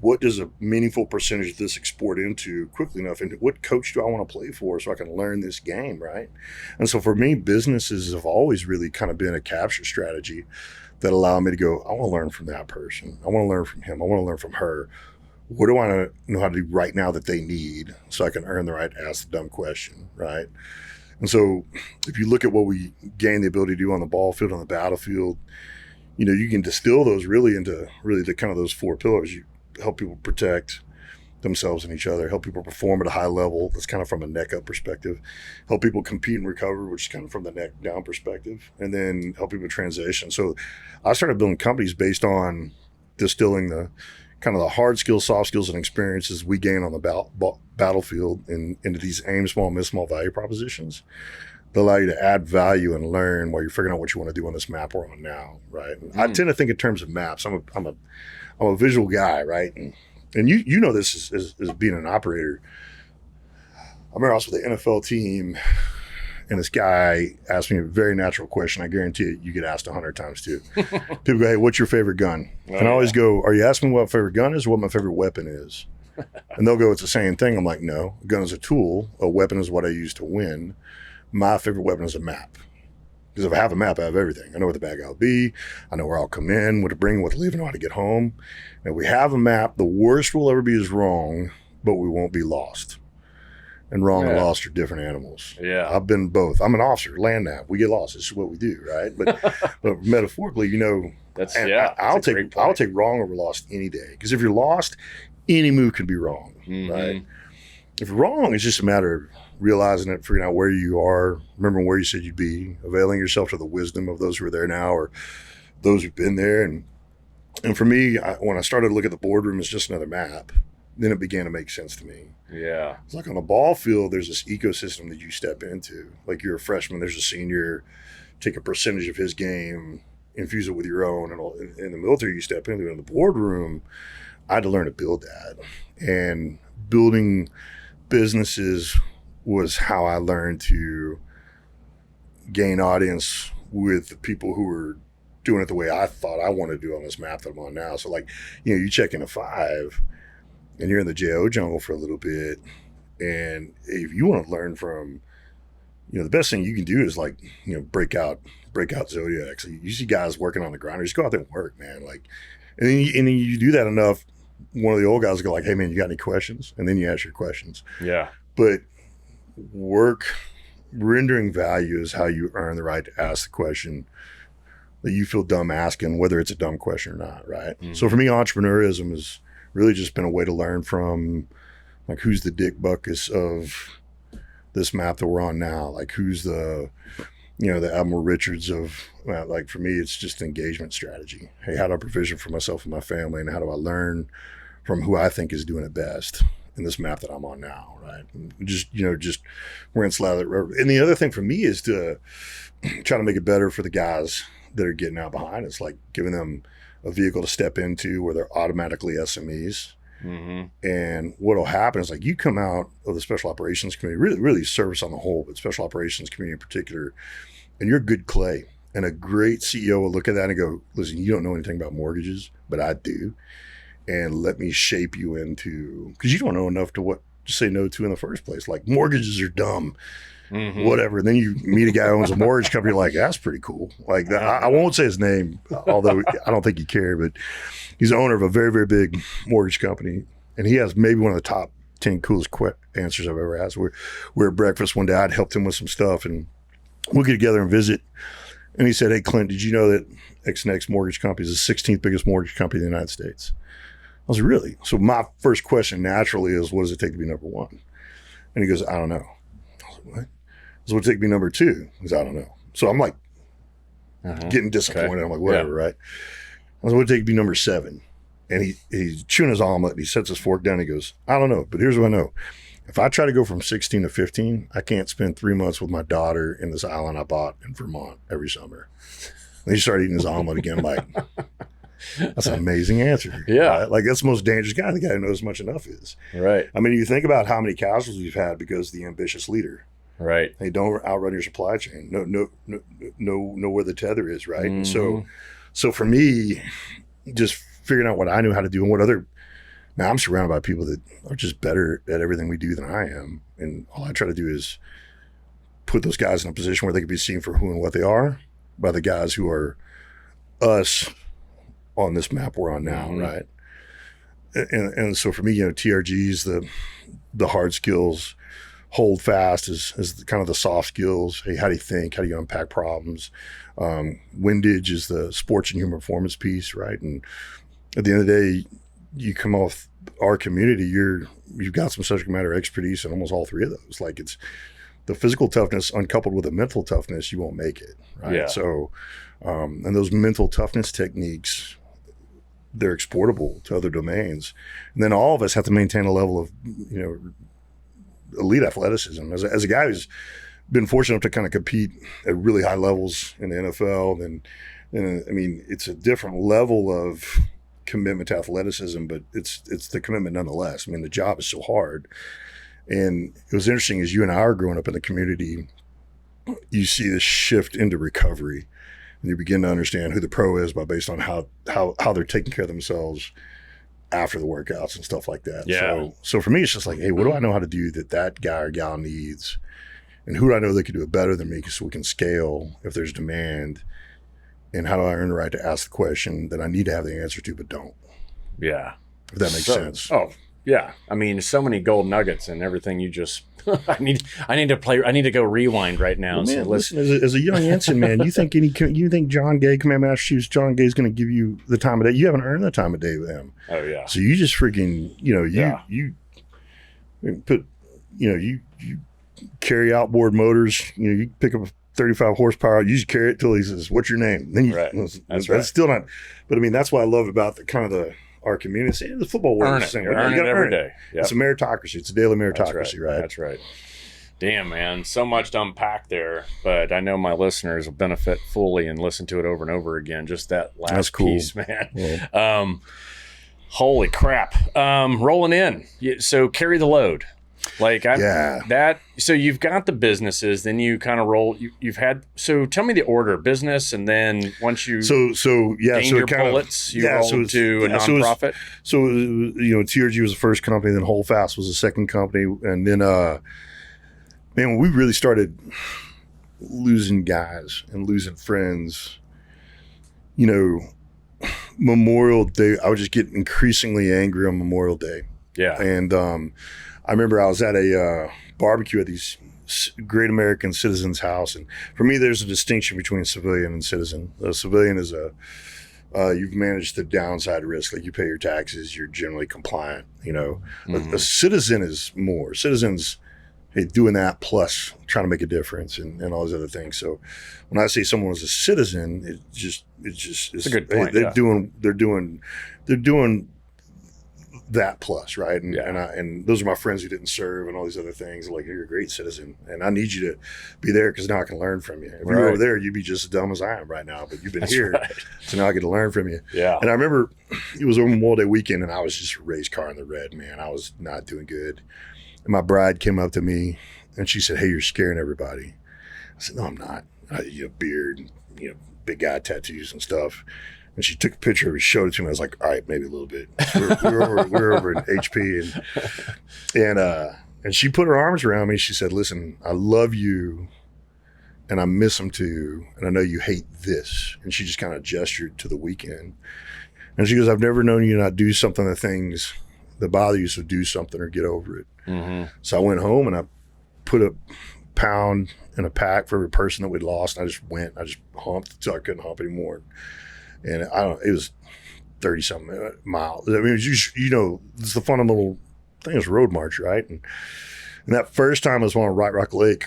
what does a meaningful percentage of this export into quickly enough? And what coach do I want to play for so I can learn this game, right? And so for me, businesses have always really kind of been a capture strategy that allow me to go, I want to learn from that person. I want to learn from him. I want to learn from her. What do I know how to do right now that they need so I can earn the right to ask the dumb question, right? And so if you look at what we gain the ability to do on the ball field, on the battlefield, you can distill those really into really the kind of those four pillars. You help people protect themselves and each other, help people perform at a high level. That's kind of from a neck up perspective. Help people compete and recover, which is kind of from the neck down perspective, and then help people transition. So I started building companies based on distilling the kind of the hard skills, soft skills, and experiences we gain on the battlefield into these aim small, miss small value propositions that allow you to add value and learn while you're figuring out what you want to do on this map we're on now, right? I tend to think in terms of maps. I'm a visual guy, right? And you know this as being an operator. I remember I was with the NFL team, and this guy asked me a very natural question. I guarantee you get asked 100 times too. People go, hey, what's your favorite gun? And I always go, are you asking me what my favorite gun is or what my favorite weapon is? And they'll go, it's the same thing. I'm like, no, a gun is a tool. A weapon is what I use to win. My favorite weapon is a map. Because if I have a map, I have everything. I know where the bag I'll be. I know where I'll come in, what to bring, what to leave, and how to get home. And if we have a map, the worst we'll ever be is wrong, but we won't be lost. And wrong and lost are different animals. Yeah. I've been both. I'm an officer, land nav. We get lost. This is what we do, right? But metaphorically, I'll take wrong over lost any day. Because if you're lost, any move can be wrong, mm-hmm. right? If you're wrong, it's just a matter of realizing it, figuring out where you are, remembering where you said you'd be, availing yourself to the wisdom of those who are there now or those who've been there. And for me, when I started to look at the boardroom as just another map, then it began to make sense to me. Yeah. It's like on the ball field, there's this ecosystem that you step into. Like you're a freshman, there's a senior, take a percentage of his game, infuse it with your own. And in the military, you step into it. In the boardroom, I had to learn to build that. And building businesses was how I learned to gain audience with the people who were doing it the way I thought I wanted to do on this map that I'm on now. So like, you check in a 5 and you're in the JO jungle for a little bit. And if you want to learn from, the best thing you can do is like, break out Zodiacs. You see guys working on the grinder, just go out there and work, man. Like, and then you do that enough. One of the old guys will go like, hey man, you got any questions? And then you ask your questions. Yeah. But rendering value is how you earn the right to ask the question that you feel dumb asking, whether it's a dumb question or not, right? Mm-hmm. So for me, entrepreneurism has really just been a way to learn from, like, who's the Dick Buckus of this map that we're on now? Like, who's the Admiral Richards of, like, for me, it's just engagement strategy. Hey, how do I provision for myself and my family, and how do I learn from who I think is doing it best in this map that I'm on now, right? And just rinse, lather, rubber. And the other thing for me is to try to make it better for the guys that are getting out behind. It's like giving them a vehicle to step into where they're automatically SMEs. Mm-hmm. And what'll happen is, like, you come out of the special operations community, really service on the whole, but special operations community in particular, and you're good clay. And a great CEO will look at that and go, listen, you don't know anything about mortgages, but I do. And let me shape you into, because you don't know enough to what to say no to in the first place. Like, mortgages are dumb, mm-hmm. whatever. And then you meet a guy who owns a mortgage company, you're like, that's pretty cool. Like, I won't say his name, although I don't think you care, but he's the owner of a very, very big mortgage company. And he has maybe one of the top 10 coolest answers I've ever asked. We're at breakfast one day. I'd helped him with some stuff, and we'll get together and visit. And he said, hey, Clint, did you know that X Mortgage Company is the 16th biggest mortgage company in the United States? I was, really? So my first question naturally is, what does it take to be number one? And he goes, I don't know. I was what? So what would take me number 2? Because I don't know. So I'm like getting disappointed. Okay. I'm like, whatever, right? I was, what would take me number 7? And he's chewing his omelet and he sets his fork down and he goes, I don't know, but here's what I know. If I try to go from 16 to 15, I can't spend 3 months with my daughter in this island I bought in Vermont every summer. And he started eating his omelet again. I'm like, that's an amazing answer. Yeah. Right? Like, that's the most dangerous guy. The guy who knows much enough is. Right. I mean, you think about how many casualties we've had because of the ambitious leader. Right. They don't outrun your supply chain. Know where the tether is, right? And so for me, just figuring out what I knew how to do and what other, now I'm surrounded by people that are just better at everything we do than I am. And all I try to do is put those guys in a position where they can be seen for who and what they are by the guys who are us on this map we're on now, right? And so for me, you know, TRGs, the hard skills, hold fast is kind of the soft skills. Hey, how do you think? How do you unpack problems? Windage is the sports and human performance piece, right? And at the end of the day, you come off our community, you've got some subject matter expertise in almost all 3 of those. Like, it's the physical toughness uncoupled with the mental toughness, you won't make it, right? Yeah. So, and those mental toughness techniques, they're exportable to other domains. And then all of us have to maintain a level of, you know, elite athleticism. As a guy who's been fortunate enough to kind of compete at really high levels in the NFL, and I mean, it's a different level of commitment to athleticism, but it's the commitment nonetheless. I mean, the job is so hard. And it was interesting, as you and I are growing up in the community, you see this shift into recovery, and you begin to understand who the pro is based on how they're taking care of themselves after the workouts and stuff like that. Yeah. So for me, it's just like, hey, what do I know how to do that guy or gal needs? And who do I know that can do it better than me so we can scale if there's demand? And how do I earn the right to ask the question that I need to have the answer to but don't? Yeah. If that makes sense. Oh, yeah. I mean, so many gold nuggets and everything you just I need to go rewind right now. Well, man, so listen, as a young ensign, man, you think John Gay, Command Master Chief John Gay, is going to give you the time of day? You haven't earned the time of day with him. Oh yeah. So you just freaking, you put, you carry outboard motors. You pick up a 35 horsepower. You just carry it till he says, "What's your name?" Then right. That's still not. But I mean, that's what I love about our community. The football world is the same. Earn it every day. Yep. It's a meritocracy. It's a daily meritocracy, right? That's right. Damn, man. So much to unpack there, but I know my listeners will benefit fully and listen to it over and over again. Just that last piece, man. Yeah. Holy crap. Rolling in. So carry the load. So you've got the businesses, then you kind of roll. You've had. So tell me the order: business, and then once you gain your bullets, you roll to a nonprofit. TRG was the first company, then Holdfast was the second company, and then when we really started losing guys and losing friends, Memorial Day, I would just get increasingly angry on Memorial Day. Yeah, and I remember I was at a barbecue at these great American citizens' house. And for me, there's a distinction between civilian and citizen. A civilian is you've managed the downside risk. Like, you pay your taxes, you're generally compliant, A citizen is more. Citizens, hey, doing that plus trying to make a difference and all those other things. So when I say someone was a citizen, it's a good point. They're doing that plus, right? And those are my friends who didn't serve and all these other things. Like, you're a great citizen, and I need you to be there because now I can learn from you. If you were over there, you'd be just as dumb as I am right now, but you've been here, so now I get to learn from you. Yeah. And I remember it was over Memorial Day weekend, and I was just a race car in the red, man. I was not doing good. And my bride came up to me, and she said, "Hey, you're scaring everybody." I said, "No, I'm not. Beard, big guy tattoos and stuff." And she took a picture of it, showed it to me. I was like, all right, maybe a little bit. We're over in HP. And she put her arms around me. She said, "Listen, I love you, and I miss them too. And I know you hate this." And she just kind of gestured to the weekend. And she goes, "I've never known you not do something, the things that bother you, so do something or get over it." Mm-hmm. So I went home and I put a pound in a pack for every person that we'd lost. And I just humped until I couldn't hump anymore. And it was 30-something miles. I mean, it was it's the fundamental thing is road march, right? And And that first time was on White Rock Lake,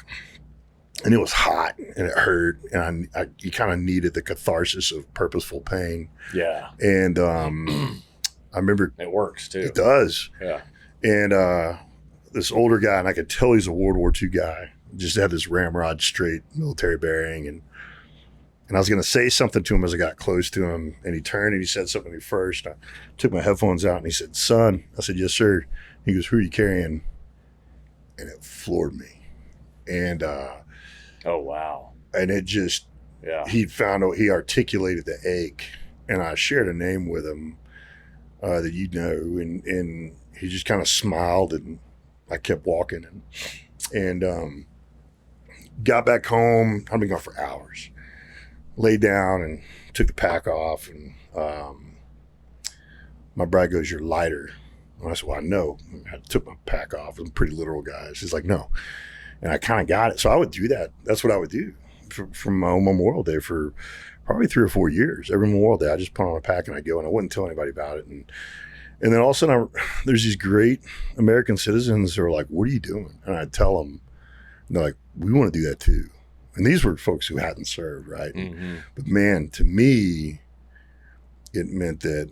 and it was hot and it hurt, and you kind of needed the catharsis of purposeful pain. Yeah. And I remember it works too. It does. Yeah. And this older guy, and I could tell he's a World War II guy, just had this ramrod straight military bearing, and I was going to say something to him as I got close to him, and he turned and he said something to me first. I took my headphones out and he said, "Son." I said, "Yes, sir." He goes, "Who are you carrying?" And it floored me. And oh wow. And it just, he articulated the ache, and I shared a name with him that and he just kind of smiled, and I kept walking, and got back home. I'd been gone for hours. Laid down and took the pack off, and my bride goes, "You're lighter." And I said, "Well, I know." I took my pack off. I'm a pretty literal guy. She's like, "No." And I kind of got it. So I would do that. That's what I would do from my own Memorial Day for probably 3 or 4 years. Every Memorial Day, I just put on a pack and I go, and I wouldn't tell anybody about it. And then all of a sudden, there's these great American citizens who are like, "What are you doing?" And I tell them, and they're like, "We want to do that too." And these were folks who hadn't served, right? Mm-hmm. But man, to me, it meant that,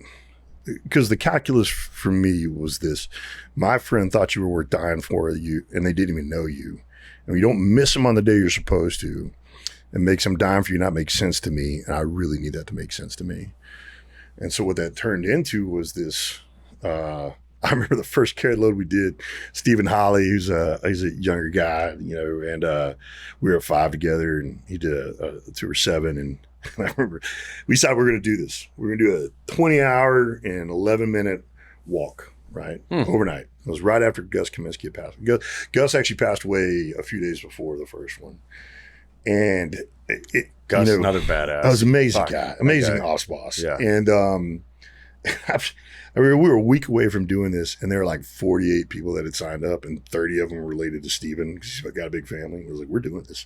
because the calculus for me was this: my friend thought you were worth dying for, and they didn't even know you. And you don't miss them on the day you're supposed to. It makes them dying for you not make sense to me, and I really need that to make sense to me. And so what that turned into was this. I remember the first carry load we did. Stephen Holly, he's a younger guy, and we were at 5 together, and he did a 2 or 7. And I remember we decided we were going to do this. We were going to do a 20-hour and 11-minute walk, right? Overnight. It was right after Gus Kaminsky had passed. Gus actually passed away a few days before the first one. And Gus, another badass. I was an amazing guy, amazing ops boss. Yeah. And I mean, we were a week away from doing this, and there were like 48 people that had signed up, and 30 of them were related to Steven, because he's got a big family. He was like, "We're doing this."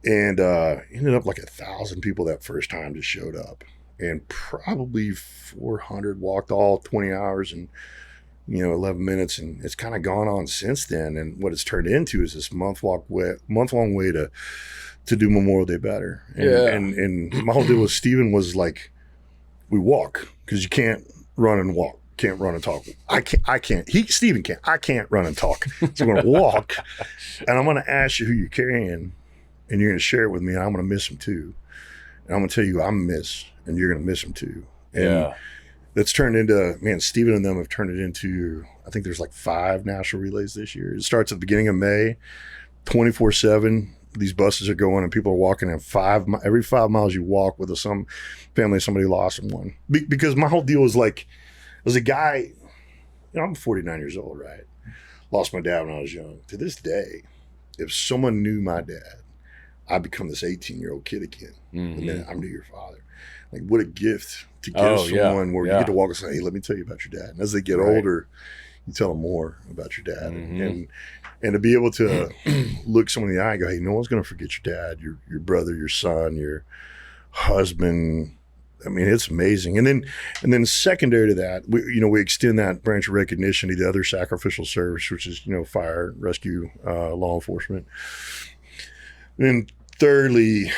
And ended up like 1,000 people that first time just showed up, and probably 400 walked all 20 hours and 11 minutes, and it's kind of gone on since then. And what it's turned into is this month-long way to do Memorial Day better. And my whole deal with Steven was like, we walk, because you can't run and walk, can't run and talk. I can't. Steven can't. I can't run and talk. So I'm going to walk, and I'm going to ask you who you're carrying, and you're going to share it with me, and I'm going to miss him too. And I'm going to tell you I'm miss, and you're going to miss him too. And that's turned into, Steven and them have turned it into, I think there's like 5 national relays this year. It starts at the beginning of May, 24/7. These buses are going, and people are walking in every 5 miles you walk with some family, somebody lost someone. Because my whole deal was like, as a guy, I'm 49 years old, right? Lost my dad when I was young. To this day, if someone knew my dad, I'd become this 18-year-old kid again. Mm-hmm. The minute I knew your father. Like, what a gift to give someone where you get to walk and say, "Hey, let me tell you about your dad." And as they get older, you tell them more about your dad. Mm-hmm. And to be able to look someone in the eye and go, "Hey, no one's going to forget your dad, your brother, your son, your husband." I mean, it's amazing. And then secondary to that, we extend that branch of recognition to the other sacrificial service, which is, fire, rescue, law enforcement. And then thirdly,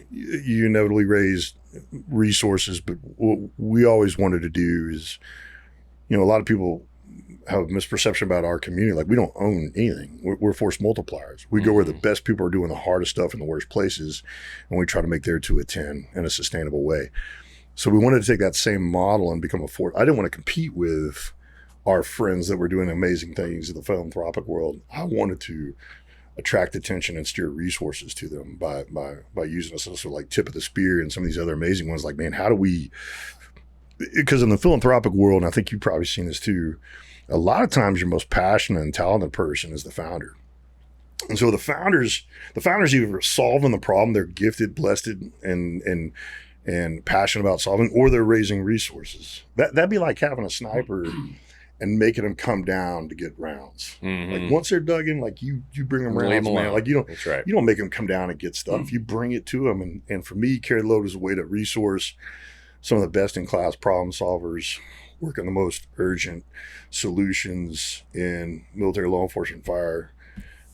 you inevitably raise resources, but what we always wanted to do is, a lot of people have a misperception about our community. Like, we don't own anything. We're force multipliers. We go where the best people are doing the hardest stuff in the worst places, and we try to make their 2 a 10 in a sustainable way. So we wanted to take that same model and become a force. I didn't want to compete with our friends that were doing amazing things in the philanthropic world. I wanted to attract attention and steer resources to them by using us as sort of like tip of the spear, and some of these other amazing ones. Like, man, how do we, because in the philanthropic world, and I think you've probably seen this too, a lot of times your most passionate and talented person is the founder. And so the founders either solving the problem, they're gifted, blessed, and passionate about solving, or they're raising resources. That'd be like having a sniper and making them come down to get rounds. Mm-hmm. Like, once they're dug in, like you bring them rounds, man. Like, you don't make them come down and get stuff. You bring it to them. And for me, carry the load is a way to resource some of the best in class problem solvers work on the most urgent solutions in military law enforcement, fire,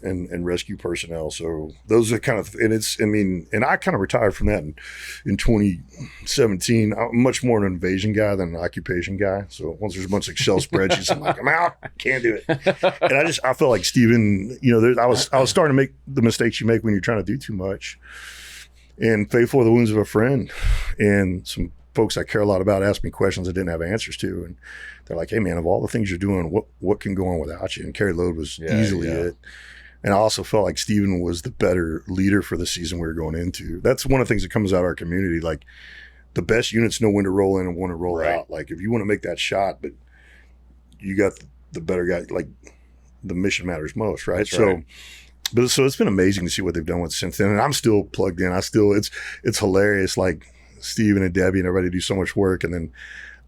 and rescue personnel. So those are kind of, and I kind of retired from that in 2017. I'm much more an invasion guy than an occupation guy. So once there's a bunch of Excel spreadsheets, I'm like, I'm out, I can't do it. And I felt like Stephen, I was starting to make the mistakes you make when you're trying to do too much. And faithful are the wounds of a friend. And some folks I care a lot about asked me questions I didn't have answers to. And they're like, hey man, of all the things you're doing, what can go on without you? And carry load was easily it. And I also felt like Stephen was the better leader for the season we were going into. That's one of the things that comes out of our community. Like the best units know when to roll in and when to roll out. Like if you want to make that shot, but you got the better guy, like the mission matters most, right? So it's been amazing to see what they've done with since then. And I'm still plugged in. It's hilarious. Like Stephen and Debbie and everybody do so much work. And then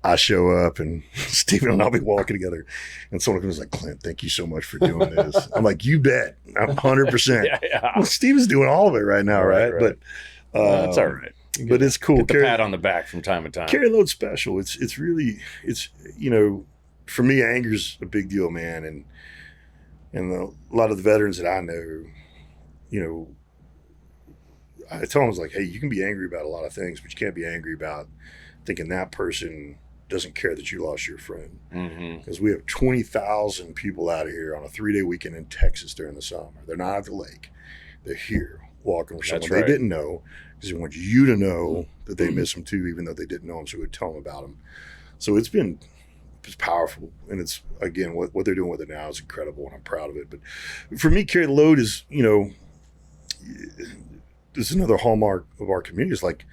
I show up and Stephen and I'll be walking together and someone comes like, Clint, thank you so much for doing this. I'm like, you bet. I'm 100%. Well, Stephen's doing all of it right now, right? But that's all right. But it's cool. Get the pat on the back from time to time. Carry load special. It's really, for me, anger's a big deal, man. And a lot of the veterans that I know, I tell them, I was like, hey, you can be angry about a lot of things, but you can't be angry about thinking that person doesn't care that you lost your friend. Because we have 20,000 people out here on a 3-day weekend in Texas during the summer. They're not at the lake. They're here walking with someone they didn't know, because they want you to know that they miss them too, even though they didn't know them, so we would tell them about them. So it's powerful. And it's, again, what they're doing with it now is incredible, and I'm proud of it. But for me, carry the load is, this is another hallmark of our community. It's like,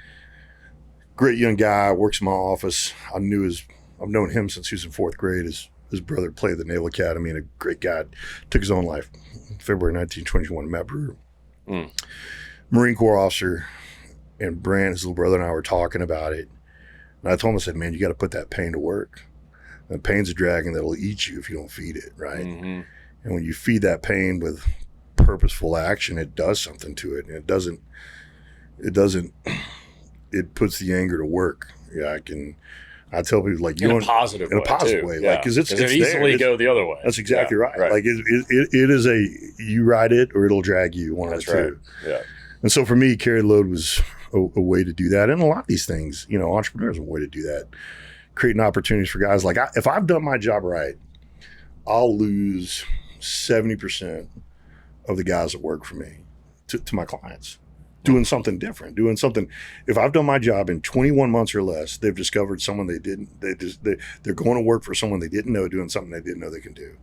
great young guy, works in my office. I've known him since he was in 4th grade. His brother played at the Naval Academy, and a great guy, took his own life February 1921, Matt Brewer. Marine Corps officer, and Brand, his little brother, and I were talking about it. And I told him, I said, man, you got to put that pain to work. And pain's a dragon that'll eat you if you don't feed it, right? And when you feed that pain with purposeful action, it does something to it. And it puts the anger to work. I tell people, like, in a positive way, like, because it's easily go the other way. That's exactly right. Like it is you ride it or it'll drag you, one of the two. Yeah. And so for me, carry load was a way to do that. And a lot of these things, entrepreneurs are a way to do that. Creating opportunities for guys. Like if I've done my job right, I'll lose 70% of the guys that work for me to my clients. Doing something different, if I've done my job in 21 months or less, they've discovered someone they're going to work for someone they didn't know, doing something they didn't know they can do.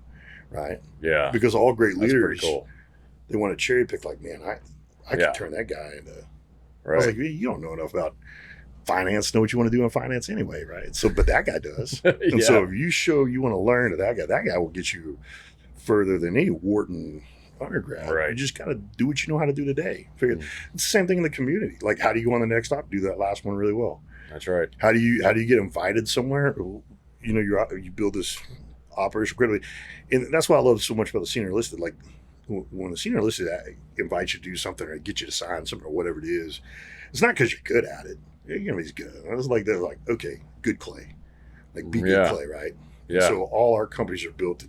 Right. Yeah. Because all great leaders, they want to cherry pick, like, man, I can turn that guy into, I was like, you don't know enough about finance, know what you want to do in finance anyway. Right. So, but that guy does. And so if you show you want to learn to that guy will get you further than any Wharton undergrad. Right. You just got to do what you know how to do today. It's the same thing in the community. Like, how do you go on the next stop? Do that last one really well. That's right. How do you get invited somewhere? You build this operation quickly, and that's why I love so much about the senior enlisted. Like when the senior enlisted invites you to do something or get you to sign something or whatever it is, it's not because you're good at it. He's good. It's like they're like, okay, good clay, like be good clay, right? Yeah. So all our companies are built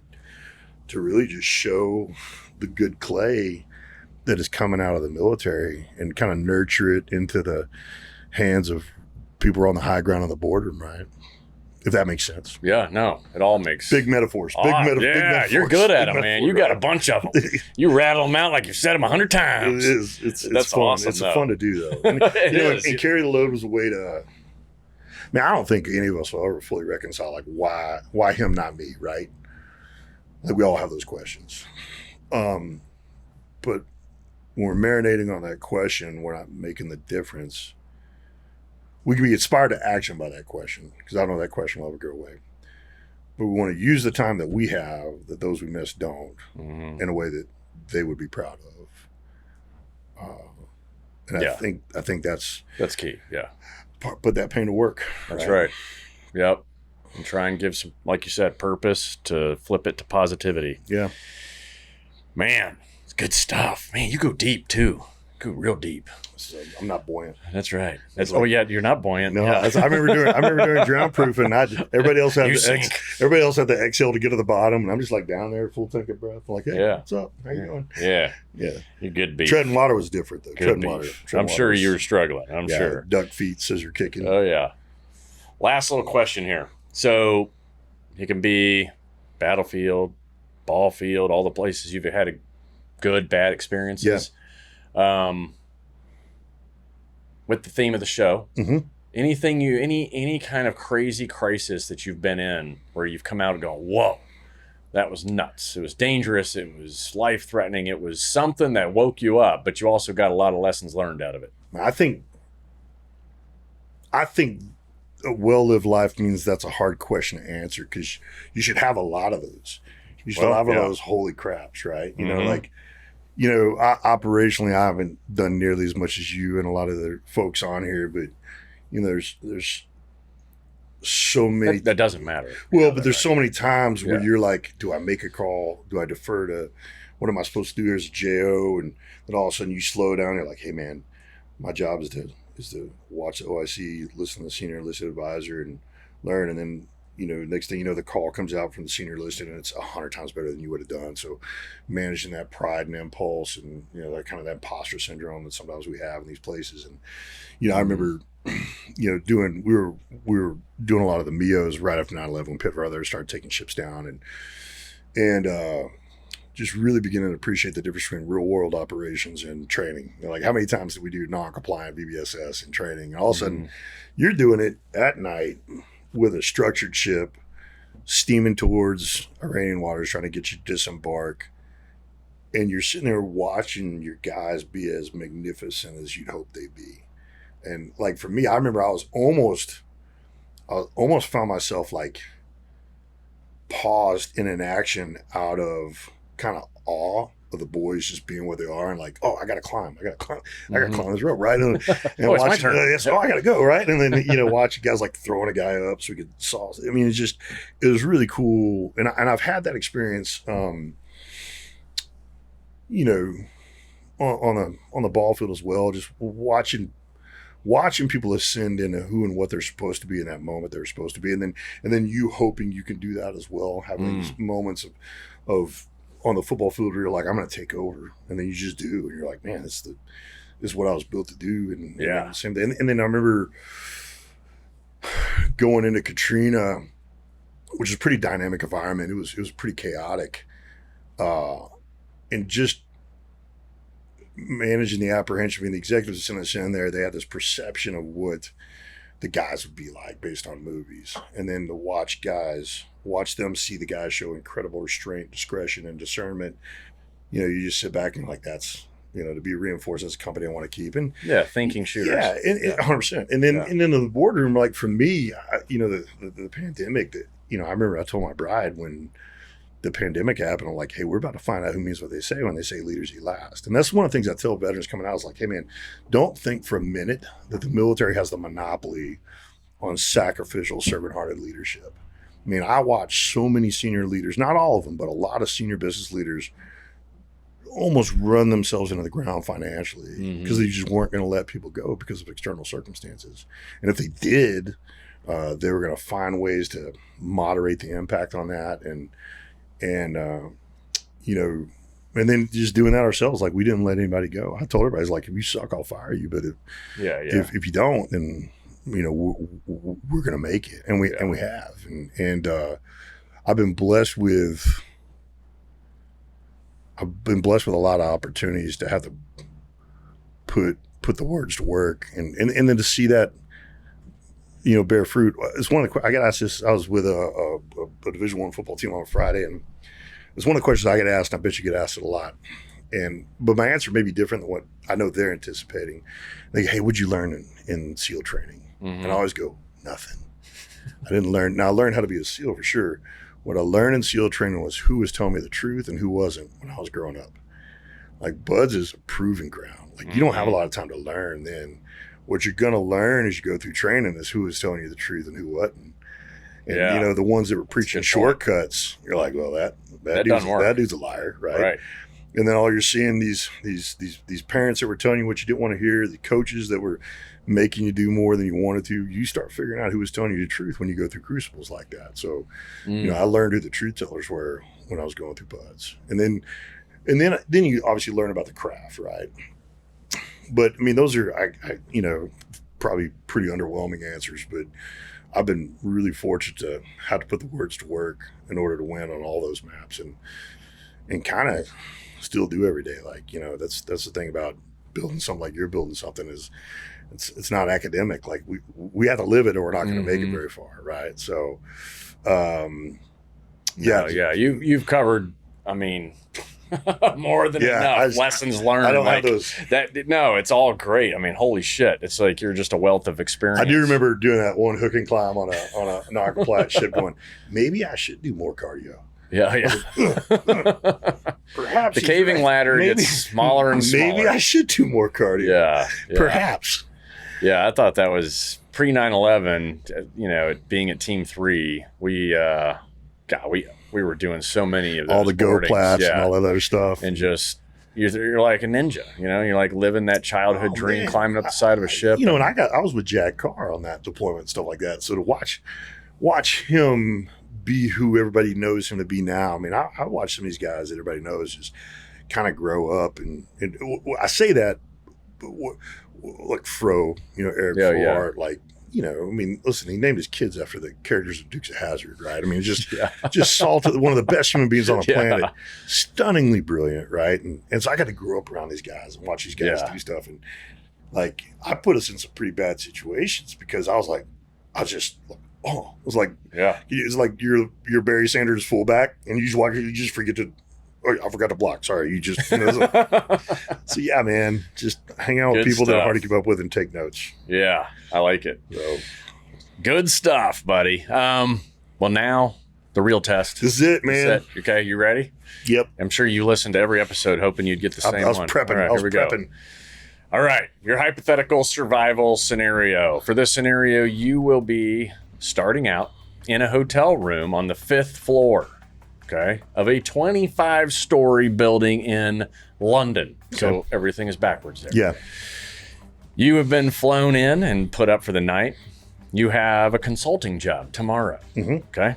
to really just show the good clay that is coming out of the military and kind of nurture it into the hands of people who are on the high ground on the border, right? If that makes sense. Yeah, no, it all makes big metaphors. Big metaphors. You're good at them, man. You got a bunch of them. You rattle them out like you've said them 100 times. It is. It's fun. Awesome, it's fun to do, though. And, and carry the load was a way to. Man, I don't think any of us will ever fully reconcile, like, why him, not me, right? Like, we all have those questions. But when we're marinating on that question, we're not making the difference. We can be inspired to action by that question, because I know that question will ever go away. But we want to use the time that we have, that those we miss don't, in a way that they would be proud of. And I think that's key. Yeah. Put that pain to work. That's right. Yep. And try and give some, like you said, purpose, to flip it to positivity. Yeah. Man, it's good stuff. Man, you go deep too. Go real deep. So I'm not buoyant. That's right. You're not buoyant. No, yeah. I remember doing drown proof, and everybody else had the exhale to get to the bottom, and I'm just like down there, full tank of breath. I'm like, hey, what's up? How you doing? Yeah. Yeah. You're good beef. Treading water was different though. Good beef. I'm sure you were struggling. I'm sure. Duck feet, scissor kicking. Oh yeah. Last little question here. So it can be battlefield, ball field, all the places you've had a good, bad experiences. With the theme of the show, anything any kind of crazy crisis that you've been in where you've come out and gone, whoa, that was nuts. It was dangerous. It was life-threatening. It was something that woke you up, but you also got a lot of lessons learned out of it. I think a well-lived life means that's a hard question to answer, because you should have a lot of those. You should have those holy craps, right? You know, like, you know, operationally, I haven't done nearly as much as you and a lot of the folks on here, but you know, there's so many. That doesn't matter. Well, but there's so many times where you're like, do I make a call? Do I defer to what am I supposed to do as a JO? And then all of a sudden you slow down. You're like, hey man, my job is to watch the OIC, listen to the senior enlisted advisor, and learn. And then, you know, next thing you know, the call comes out from the senior enlisted, and it's 100 times better than you would have done. So managing that pride and impulse, and you know, that kind of that imposter syndrome that sometimes we have in these places. And you know, I remember, you know, we were doing a lot of the MEOs right after 9/11 when Pitt Brothers started taking ships down, and just really beginning to appreciate the difference between real world operations and training. You know, like how many times did we do non-compliant VBSS and training, and all of a sudden you're doing it at night with a structured ship steaming towards Iranian waters, trying to get you to disembark, and you're sitting there watching your guys be as magnificent as you'd hope they'd be. And like for me, I remember I almost found myself like paused in an action out of kind of awe of the boys just being where they are, and like, oh, I gotta climb this rope, right? And it's my turn. I gotta go, right? And then, you know, watch guys like throwing a guy up so we could saw. I mean, it was really cool, and I've had that experience, you know, on the ball field as well, just watching people ascend into who and what they're supposed to be in that moment they're supposed to be, and then you hoping you can do that as well, having these moments of on the football field where you're like, I'm going to take over, and then you just do, and you're like, man, this is what I was built to do. And same thing. And then I remember going into Katrina, which is a pretty dynamic environment. It was pretty chaotic, and just managing the apprehension. I mean, the executives sent us in there, they had this perception of what the guys would be like based on movies, and then to watch them see the guys show incredible restraint, discretion, and discernment. You know, you just sit back and like, that's, you know, to be reinforced as a company I want to keep. And thinking shooters. 100%. And then in the boardroom, like for me, you know, the pandemic, that, you know, I remember I told my bride when the pandemic happened, I'm like, hey, we're about to find out who means what they say when they say leaders eat last. And that's one of the things I tell veterans coming out is like, hey man, don't think for a minute that the military has the monopoly on sacrificial, servant-hearted leadership. I mean, I watch so many senior leaders, not all of them, but a lot of senior business leaders almost run themselves into the ground financially because they just weren't going to let people go because of external circumstances. And if they did, they were going to find ways to moderate the impact on that. And you know, and then just doing that ourselves, like we didn't let anybody go. I told everybody, like, if you suck, I'll fire you. But if you don't, then, you know, we're going to make it. And we have. And I've been blessed with a lot of opportunities to have to put the words to work, and then to see that, you know, bear fruit. It's one of the, I got asked this, I was with a Division I football team on Friday, and it's one of the questions I get asked, and I bet you get asked it a lot. But my answer may be different than what I know they're anticipating. They go, hey, what'd you learn in SEAL training? And I always go, nothing. I didn't learn. Now I learned how to be a SEAL for sure. What I learned in SEAL training was who was telling me the truth and who wasn't when I was growing up. Like BUD/S is a proving ground. Like you don't have a lot of time to learn then. What you're going to learn as you go through training is who is telling you the truth and who wasn't. And you know, the ones that were preaching shortcuts, you're like, well, that dude's a liar, right? And then all you're seeing these parents that were telling you what you didn't want to hear, the coaches that were making you do more than you wanted to. You start figuring out who was telling you the truth when you go through crucibles like that. So, I learned who the truth tellers were when I was going through PUDs. And then you obviously learn about the craft, right? But I mean, those are, probably pretty underwhelming answers, but I've been really fortunate to have to put the words to work in order to win on all those maps and kind of still do every day. Like, that's the thing about building something like you're building something is it's not academic. Like we have to live it or we're not going to make it very far. Right. So, you've covered, more than enough lessons learned. I don't have those. No, it's all great. I mean, holy shit. It's like you're just a wealth of experience. I do remember doing that one hook and climb on a Naga ship going, maybe I should do more cardio. Yeah. Perhaps the caving ladder gets smaller and smaller. Maybe I should do more cardio. Yeah. Perhaps. Yeah, I thought that was pre 9/11, being at Team 3, we were doing so many of those. All the go-plats and all that other stuff. And just, you're like a ninja, you're like living that childhood dream, climbing up the side of a ship. And I was with Jack Carr on that deployment and stuff like that. So to watch him be who everybody knows him to be now. I mean, I watch some of these guys that everybody knows just kind of grow up. And I say that, like Fro, Eric Farr, like, listen, he named his kids after the characters of Dukes of Hazzard, right? I mean, just salted, one of the best human beings on the planet, stunningly brilliant, right? And so I got to grow up around these guys and watch these guys do stuff. And like, I put us in some pretty bad situations because it's like you're Barry Sanders fullback and you just forget to, I forgot to block. Sorry. You just, so yeah, man, just hang out with people that are hard to keep up with and take notes. Yeah. I like it. So good stuff, buddy. Well, now the real test. This is it, man. Okay. You ready? Yep. I'm sure you listened to every episode hoping you'd get the same one. I was prepping. All right, here we go. All right. Your hypothetical survival scenario. For this scenario, you will be starting out in a hotel room on the 5th floor, of a 25-story building in London. So everything is backwards there. Yeah. You have been flown in and put up for the night. You have a consulting job tomorrow. Okay.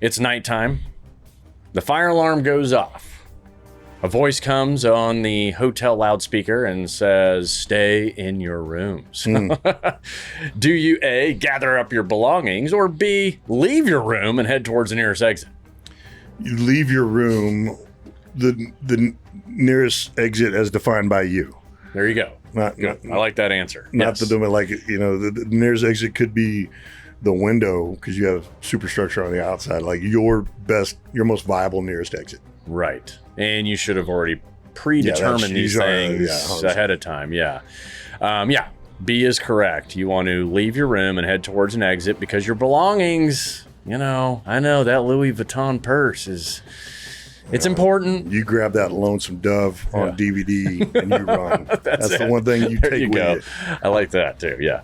It's nighttime. The fire alarm goes off. A voice comes on the hotel loudspeaker and says, stay in your rooms. Do you A, gather up your belongings, or B, leave your room and head towards the nearest exit? You leave your room, the nearest exit as defined by you. There you go. I like that answer. Not the the nearest exit could be the window because you have superstructure on the outside, like your most viable nearest exit. Right. And you should have already predetermined these things ahead of time. B is correct. You want to leave your room and head towards an exit because your belongings, I know that Louis Vuitton purse it's important. You grab that Lonesome Dove on DVD and you run. That's the one thing you take with you. I like that too. Yeah.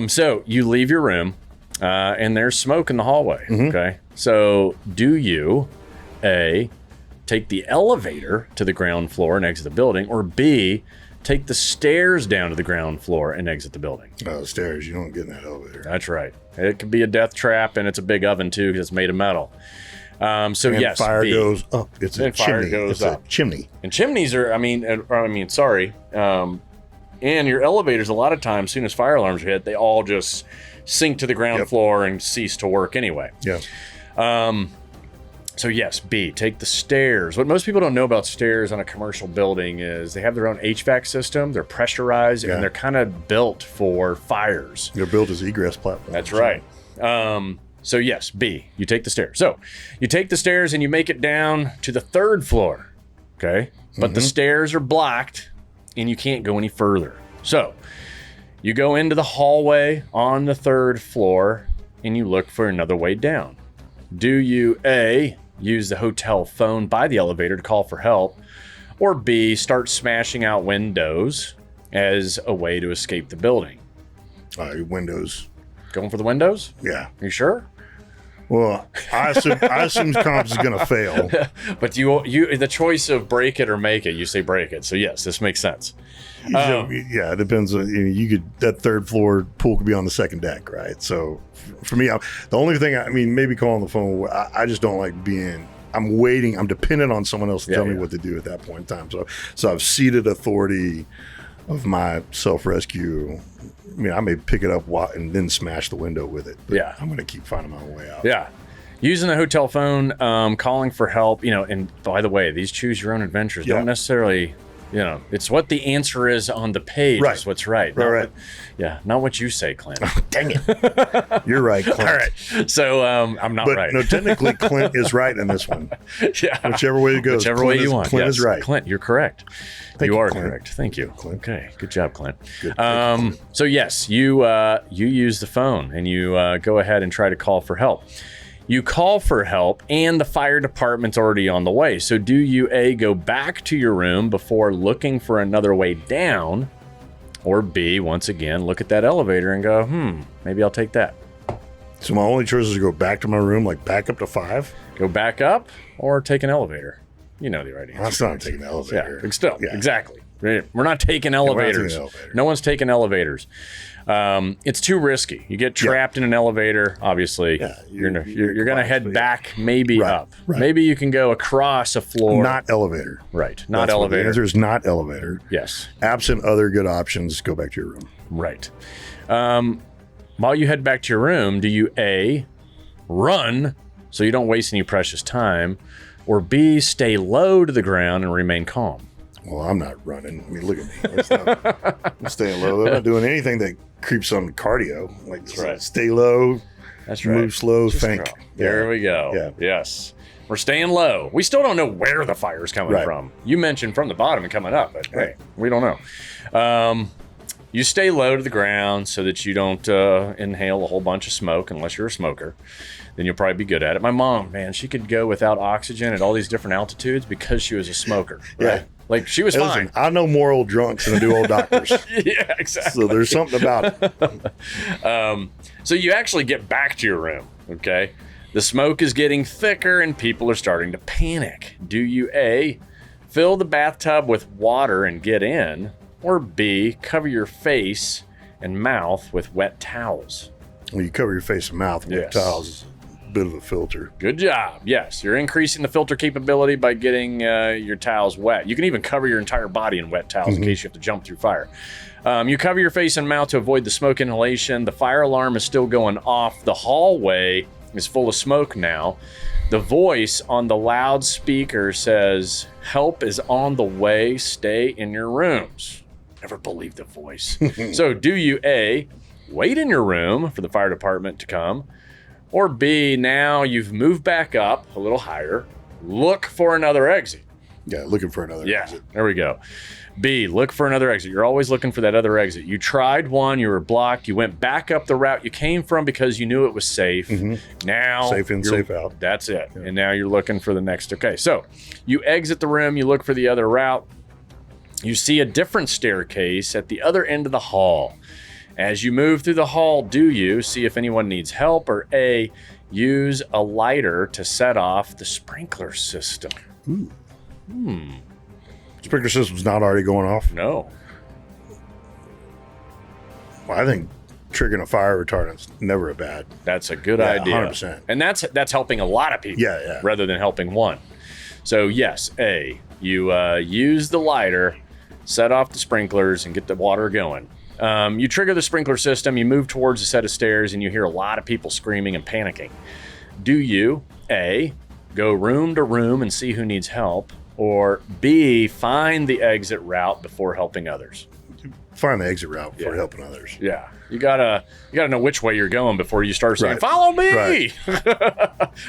So you leave your room and there's smoke in the hallway. Okay. So do you A, take the elevator to the ground floor and exit the building, or B, take the stairs down to the ground floor and exit the building? Oh, the stairs. You don't get in that elevator. That's right. It could be a death trap, and it's a big oven too because it's made of metal. Yes, fire B. goes up. It's a chimney. It's a chimney. And chimneys are, and your elevators, a lot of times, as soon as fire alarms hit, they all just sink to the ground floor and cease to work anyway. Yeah. So yes, B, take the stairs. What most people don't know about stairs on a commercial building is they have their own HVAC system. They're pressurized and they're kind of built for fires. They're built as egress platforms. That's right. So yes, B, you take the stairs. So you take the stairs and you make it down to the 3rd floor. Okay. But the stairs are blocked and you can't go any further. So you go into the hallway on the 3rd floor and you look for another way down. Do you A, use the hotel phone by the elevator to call for help, or B, start smashing out windows as a way to escape the building? Windows. Going for the windows? Yeah. Are you sure? Well, I assume comms is going to fail. But you the choice of break it or make it, you say break it. So yes, this makes sense. Yeah, it depends on that third floor pool could be on the second deck, right? So for me, the only thing maybe calling the phone. I just don't like being. I'm waiting. I'm dependent on someone else to tell me what to do at that point in time. So I've ceded authority of my self-rescue. I may pick it up and then smash the window with it. But I'm going to keep finding my way out. Yeah. Using the hotel phone, calling for help, and by the way, these choose your own adventures don't necessarily, it's what the answer is on the page is what's right. Right. Not what you say, Clint. Dang it. You're right, Clint. All right. So I'm not right. No, technically Clint is right in this one. Yeah. Whichever way it goes. Whichever way you want. Clint is right. Clint, you're correct. You are Clint. correct. Thank you. Clint. Okay. Good job, Clint. Good. So yes, you use the phone and you go ahead and try to call for help. You call for help and the fire department's already on the way. So do you A, go back to your room before looking for another way down, or B, once again, look at that elevator and go, maybe I'll take that. So my only choice is to go back to my room, like back up to 5? Go back up or take an elevator. You know the right answer. That's not taking the elevator. Yeah, but still, exactly. We're not taking elevators. No one's taking elevators. It's too risky. You get trapped in an elevator. Obviously, you're going to head back, maybe up. Right. Maybe you can go across a floor. Not elevator. Right. Not elevator. The answer is not elevator. Yes. Absent other good options, go back to your room. Right. While you head back to your room, do you A, run so you don't waste any precious time, or B, stay low to the ground and remain calm? Well, I'm not running. Look at me. I'm staying low. I'm not doing anything that creeps on cardio. That's right. Stay low. That's right. Move slow. Think. There we go. Yeah. Yes. We're staying low. We still don't know where the fire is coming from. You mentioned from the bottom and coming up, but hey, we don't know. You stay low to the ground so that you don't inhale a whole bunch of smoke unless you're a smoker. Then you'll probably be good at it. My mom, man, she could go without oxygen at all these different altitudes because she was a smoker. Right? Like she was fine. Listen, I know more old drunks than I do old doctors. Yeah, exactly. So there's something about it. So you actually get back to your room, okay? The smoke is getting thicker and people are starting to panic. Do you A, fill the bathtub with water and get in, or B, cover your face and mouth with wet towels? Well, you cover your face and mouth with towels. Bit of a filter. Good job. Yes, you're increasing the filter capability by getting your towels wet. You can even cover your entire body in wet towels in case you have to jump through fire. You cover your face and mouth to avoid the smoke inhalation. The fire alarm is still going off. The hallway is full of smoke now. The voice on the loudspeaker says, "Help is on the way. Stay in your rooms." Never believe the voice. So do you A, wait in your room for the fire department to come, or B, now you've moved back up a little higher, look for another exit? Yeah, looking for another exit. There we go. B, look for another exit. You're always looking for that other exit. You tried one, you were blocked, you went back up the route you came from because you knew it was safe. Now safe in, safe out. That's it. Yeah. And now you're looking for the next. Okay, so you exit the room, you look for the other route. You see a different staircase at the other end of the hall. As you move through the hall, do you see if anyone needs help, or A, use a lighter to set off the sprinkler system? Sprinkler system's not already going off? No. Well, I think triggering a fire retardant's never a bad. That's a good idea. 100%. And that's helping a lot of people rather than helping one. So yes, A, you use the lighter, set off the sprinklers, and get the water going. You trigger the sprinkler system, you move towards a set of stairs, and you hear a lot of people screaming and panicking. Do you, A, go room to room and see who needs help, or B, find the exit route before helping others? Find the exit route before helping others. Yeah. You gotta know which way you're going before you start saying, "Follow me,"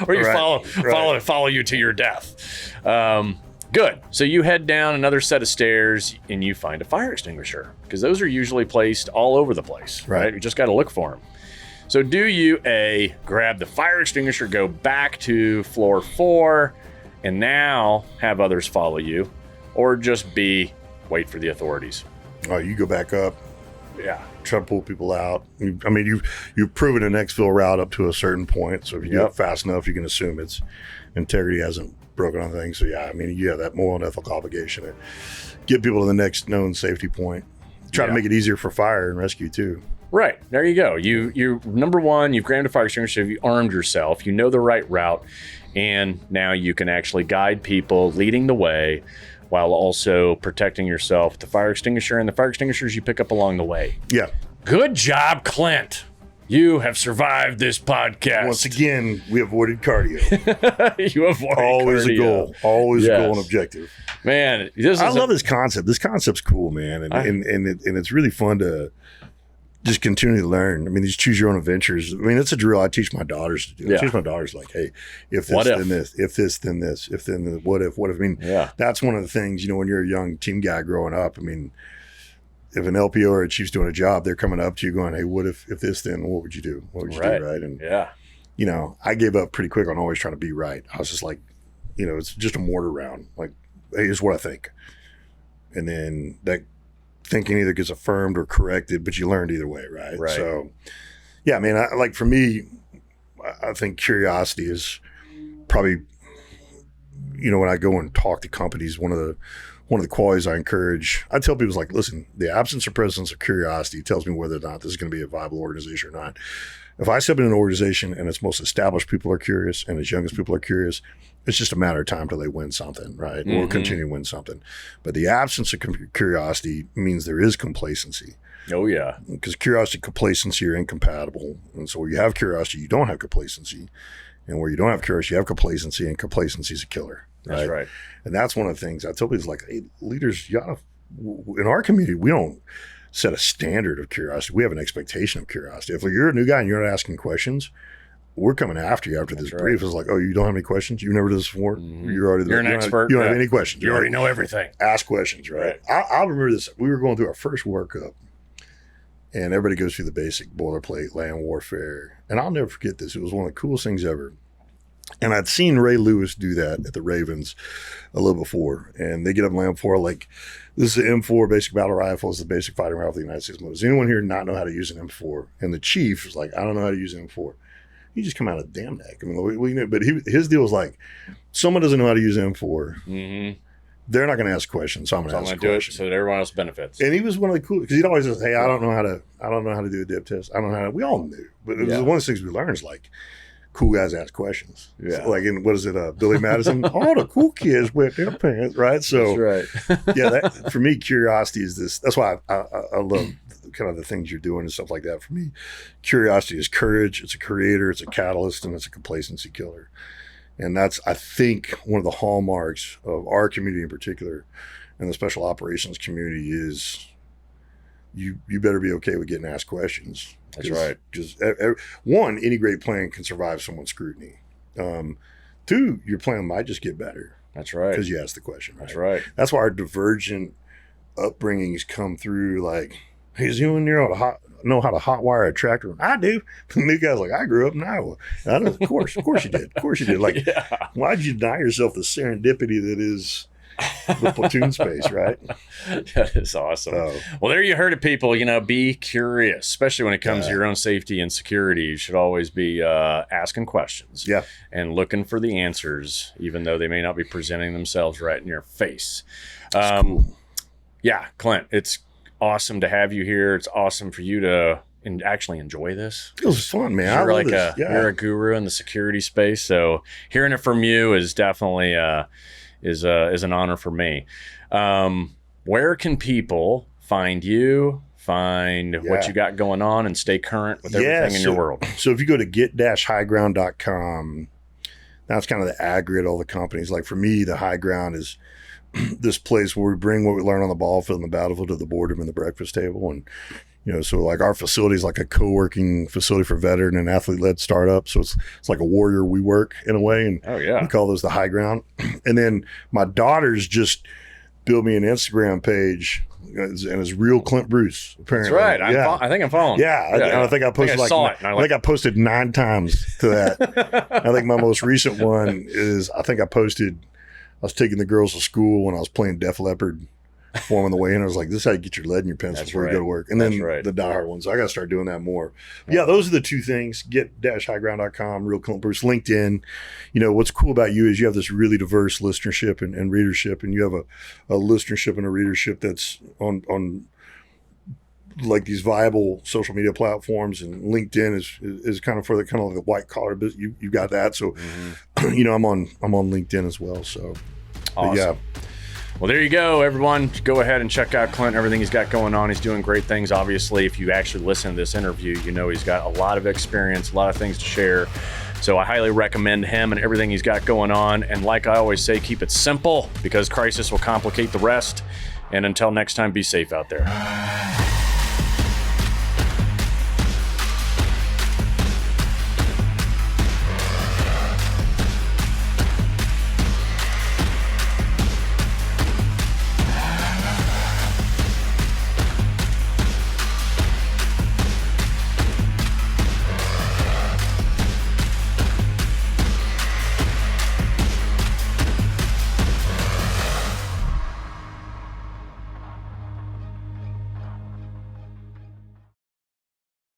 or you follow you to your death. Good. So you head down another set of stairs and you find a fire extinguisher, because those are usually placed all over the place, right? You just got to look for them. So do you A, grab the fire extinguisher, go back to floor 4, and now have others follow you, or just B, wait for the authorities? Oh, you go back up, Yeah. Try to pull people out. You've proven an exfil route up to a certain point. So if you do it fast enough, you can assume its integrity hasn't broken on things. So yeah, I mean, you have that moral and ethical obligation to get people to the next known safety point. Try to make it easier for fire and rescue too. Right. There you go. You number one, you've grabbed a fire extinguisher, you armed yourself, you know the right route, and now you can actually guide people leading the way while also protecting yourself with the fire extinguisher and the fire extinguishers you pick up along the way. Yeah. Good job, Clint. You have survived this podcast. Once again, we avoided cardio. You avoided always cardio. a goal. Always a goal and objective. Man, I love this concept. This concept's cool, man. And it's really fun to just continue to learn. I mean, these choose your own adventures. I mean, it's a drill I teach my daughters to do. I teach my daughters like, hey, if this, then this, if this, then this, if then this, what if. I mean, that's one of the things, when you're a young team guy growing up, I mean, if an LPO or a chief's doing a job, they're coming up to you going, hey, what if this, then what would you do? What would you do, right? And, I gave up pretty quick on always trying to be right. I was just like, it's just a mortar round. Like, hey, here's what I think. And then that thinking either gets affirmed or corrected, but you learned either way, right? So, yeah, I mean, for me, I think curiosity is probably, when I go and talk to companies, one of the qualities I encourage, I tell people is like, listen, the absence or presence of curiosity tells me whether or not this is going to be a viable organization or not. If I step in an organization and its most established people are curious and its youngest people are curious, it's just a matter of time till they win something, right? Or continue to win something. But the absence of curiosity means there is complacency. Oh, yeah. Because curiosity and complacency are incompatible. And so where you have curiosity, you don't have complacency. And where you don't have curiosity, you have complacency, and complacency is a killer. Right? That's right. And that's one of the things I tell people is like, hey, leaders, you gotta, in our community, we don't set a standard of curiosity. We have an expectation of curiosity. If you're a new guy and you're not asking questions, we're coming after you after this brief. It's like, oh, you don't have any questions? You never did this before? You're an expert. You don't have any questions. You already know everything. Ask questions, right? I remember this. We were going through our first workup, and everybody goes through the basic boilerplate land warfare. And I'll never forget this. It was one of the coolest things ever. And I'd seen Ray Lewis do that at the Ravens a little before. And they get up and land for like, this is an M4 basic battle rifle. It's the basic fighting rifle of the United States military. Does anyone here not know how to use an M4? And the chief was like, I don't know how to use an M4. He just come out of the damn neck. I mean, but his deal was like, someone doesn't know how to use an M4. They're not going to ask questions, so I'm going to ask a question. So that everyone else benefits. And he was one of the cool, because he'd always say, hey, I don't know how to do a dip test. I don't know how to, we all knew. But it was one of the things we learned is like, cool guys ask questions. Yeah. So like in, what is it, Billy Madison? All the cool kids wet their pants, right? So, that's right. that, for me, curiosity is this. That's why I love kind of the things you're doing and stuff like that. For me, curiosity is courage. It's a creator. It's a catalyst, and it's a complacency killer. And that's, I think, one of the hallmarks of our community in particular, and the special operations community is you better be okay with getting asked questions. That's right. Just one, any great plan can survive someone's scrutiny. Two, your plan might just get better. That's right. Because you asked the question. Right? That's right. That's why our divergent upbringings come through like, hey, does anyone know how to hot wire a tractor? I do. The new guy's like, I grew up in Iowa. I know, of course you did. Of course you did. Like, why'd you deny yourself the serendipity that is the platoon space, right? That is awesome. Well, there you heard it, people. Be curious, especially when it comes to your own safety and security. You should always be asking questions and looking for the answers, even though they may not be presenting themselves right in your face. Cool. Yeah, Clint, it's awesome to have you here. It's awesome for you to actually enjoy this. It was fun, man. You're a guru in the security space, so hearing it from you is definitely is an honor for me. Where can people find you, what you got going on, and stay current with everything in your world? So if you go to get-highground.com, that's kind of the aggregate of all the companies. Like for me, the high ground is this place where we bring what we learn on the ball field and the battlefield to the boardroom and the breakfast table. And so like our facility is like a co-working facility for veteran and athlete-led startup. So it's like a warrior we work in a way. And we call those the high ground. And then my daughters just built me an Instagram page, and it's real Clint Bruce, apparently. That's right. I think I'm following. I think I posted I think I posted 9 times to that. I think my most recent one is, I was taking the girls to school when I was playing Def Leppard for them on the way in. I was like, this is how you get your lead in your pencil before you go to work. And then the diehard ones. So I got to start doing that more. Yeah, those are the two things. Get-highground.com, Real CLINT BRUCE, LinkedIn. You know, what's cool about you is you have this really diverse listenership and readership, and you have a listenership and a readership that's on like these viable social media platforms, and LinkedIn is kind of for the kind of like the white collar business. You got that. So, you know, I'm on LinkedIn as well. So awesome. Yeah. Well, there you go, everyone. Go ahead and check out Clint, everything he's got going on. He's doing great things. Obviously, if you actually listen to this interview, you know he's got a lot of experience, a lot of things to share. So I highly recommend him and everything he's got going on. And like I always say, keep it simple, because crisis will complicate the rest. And until next time, be safe out there.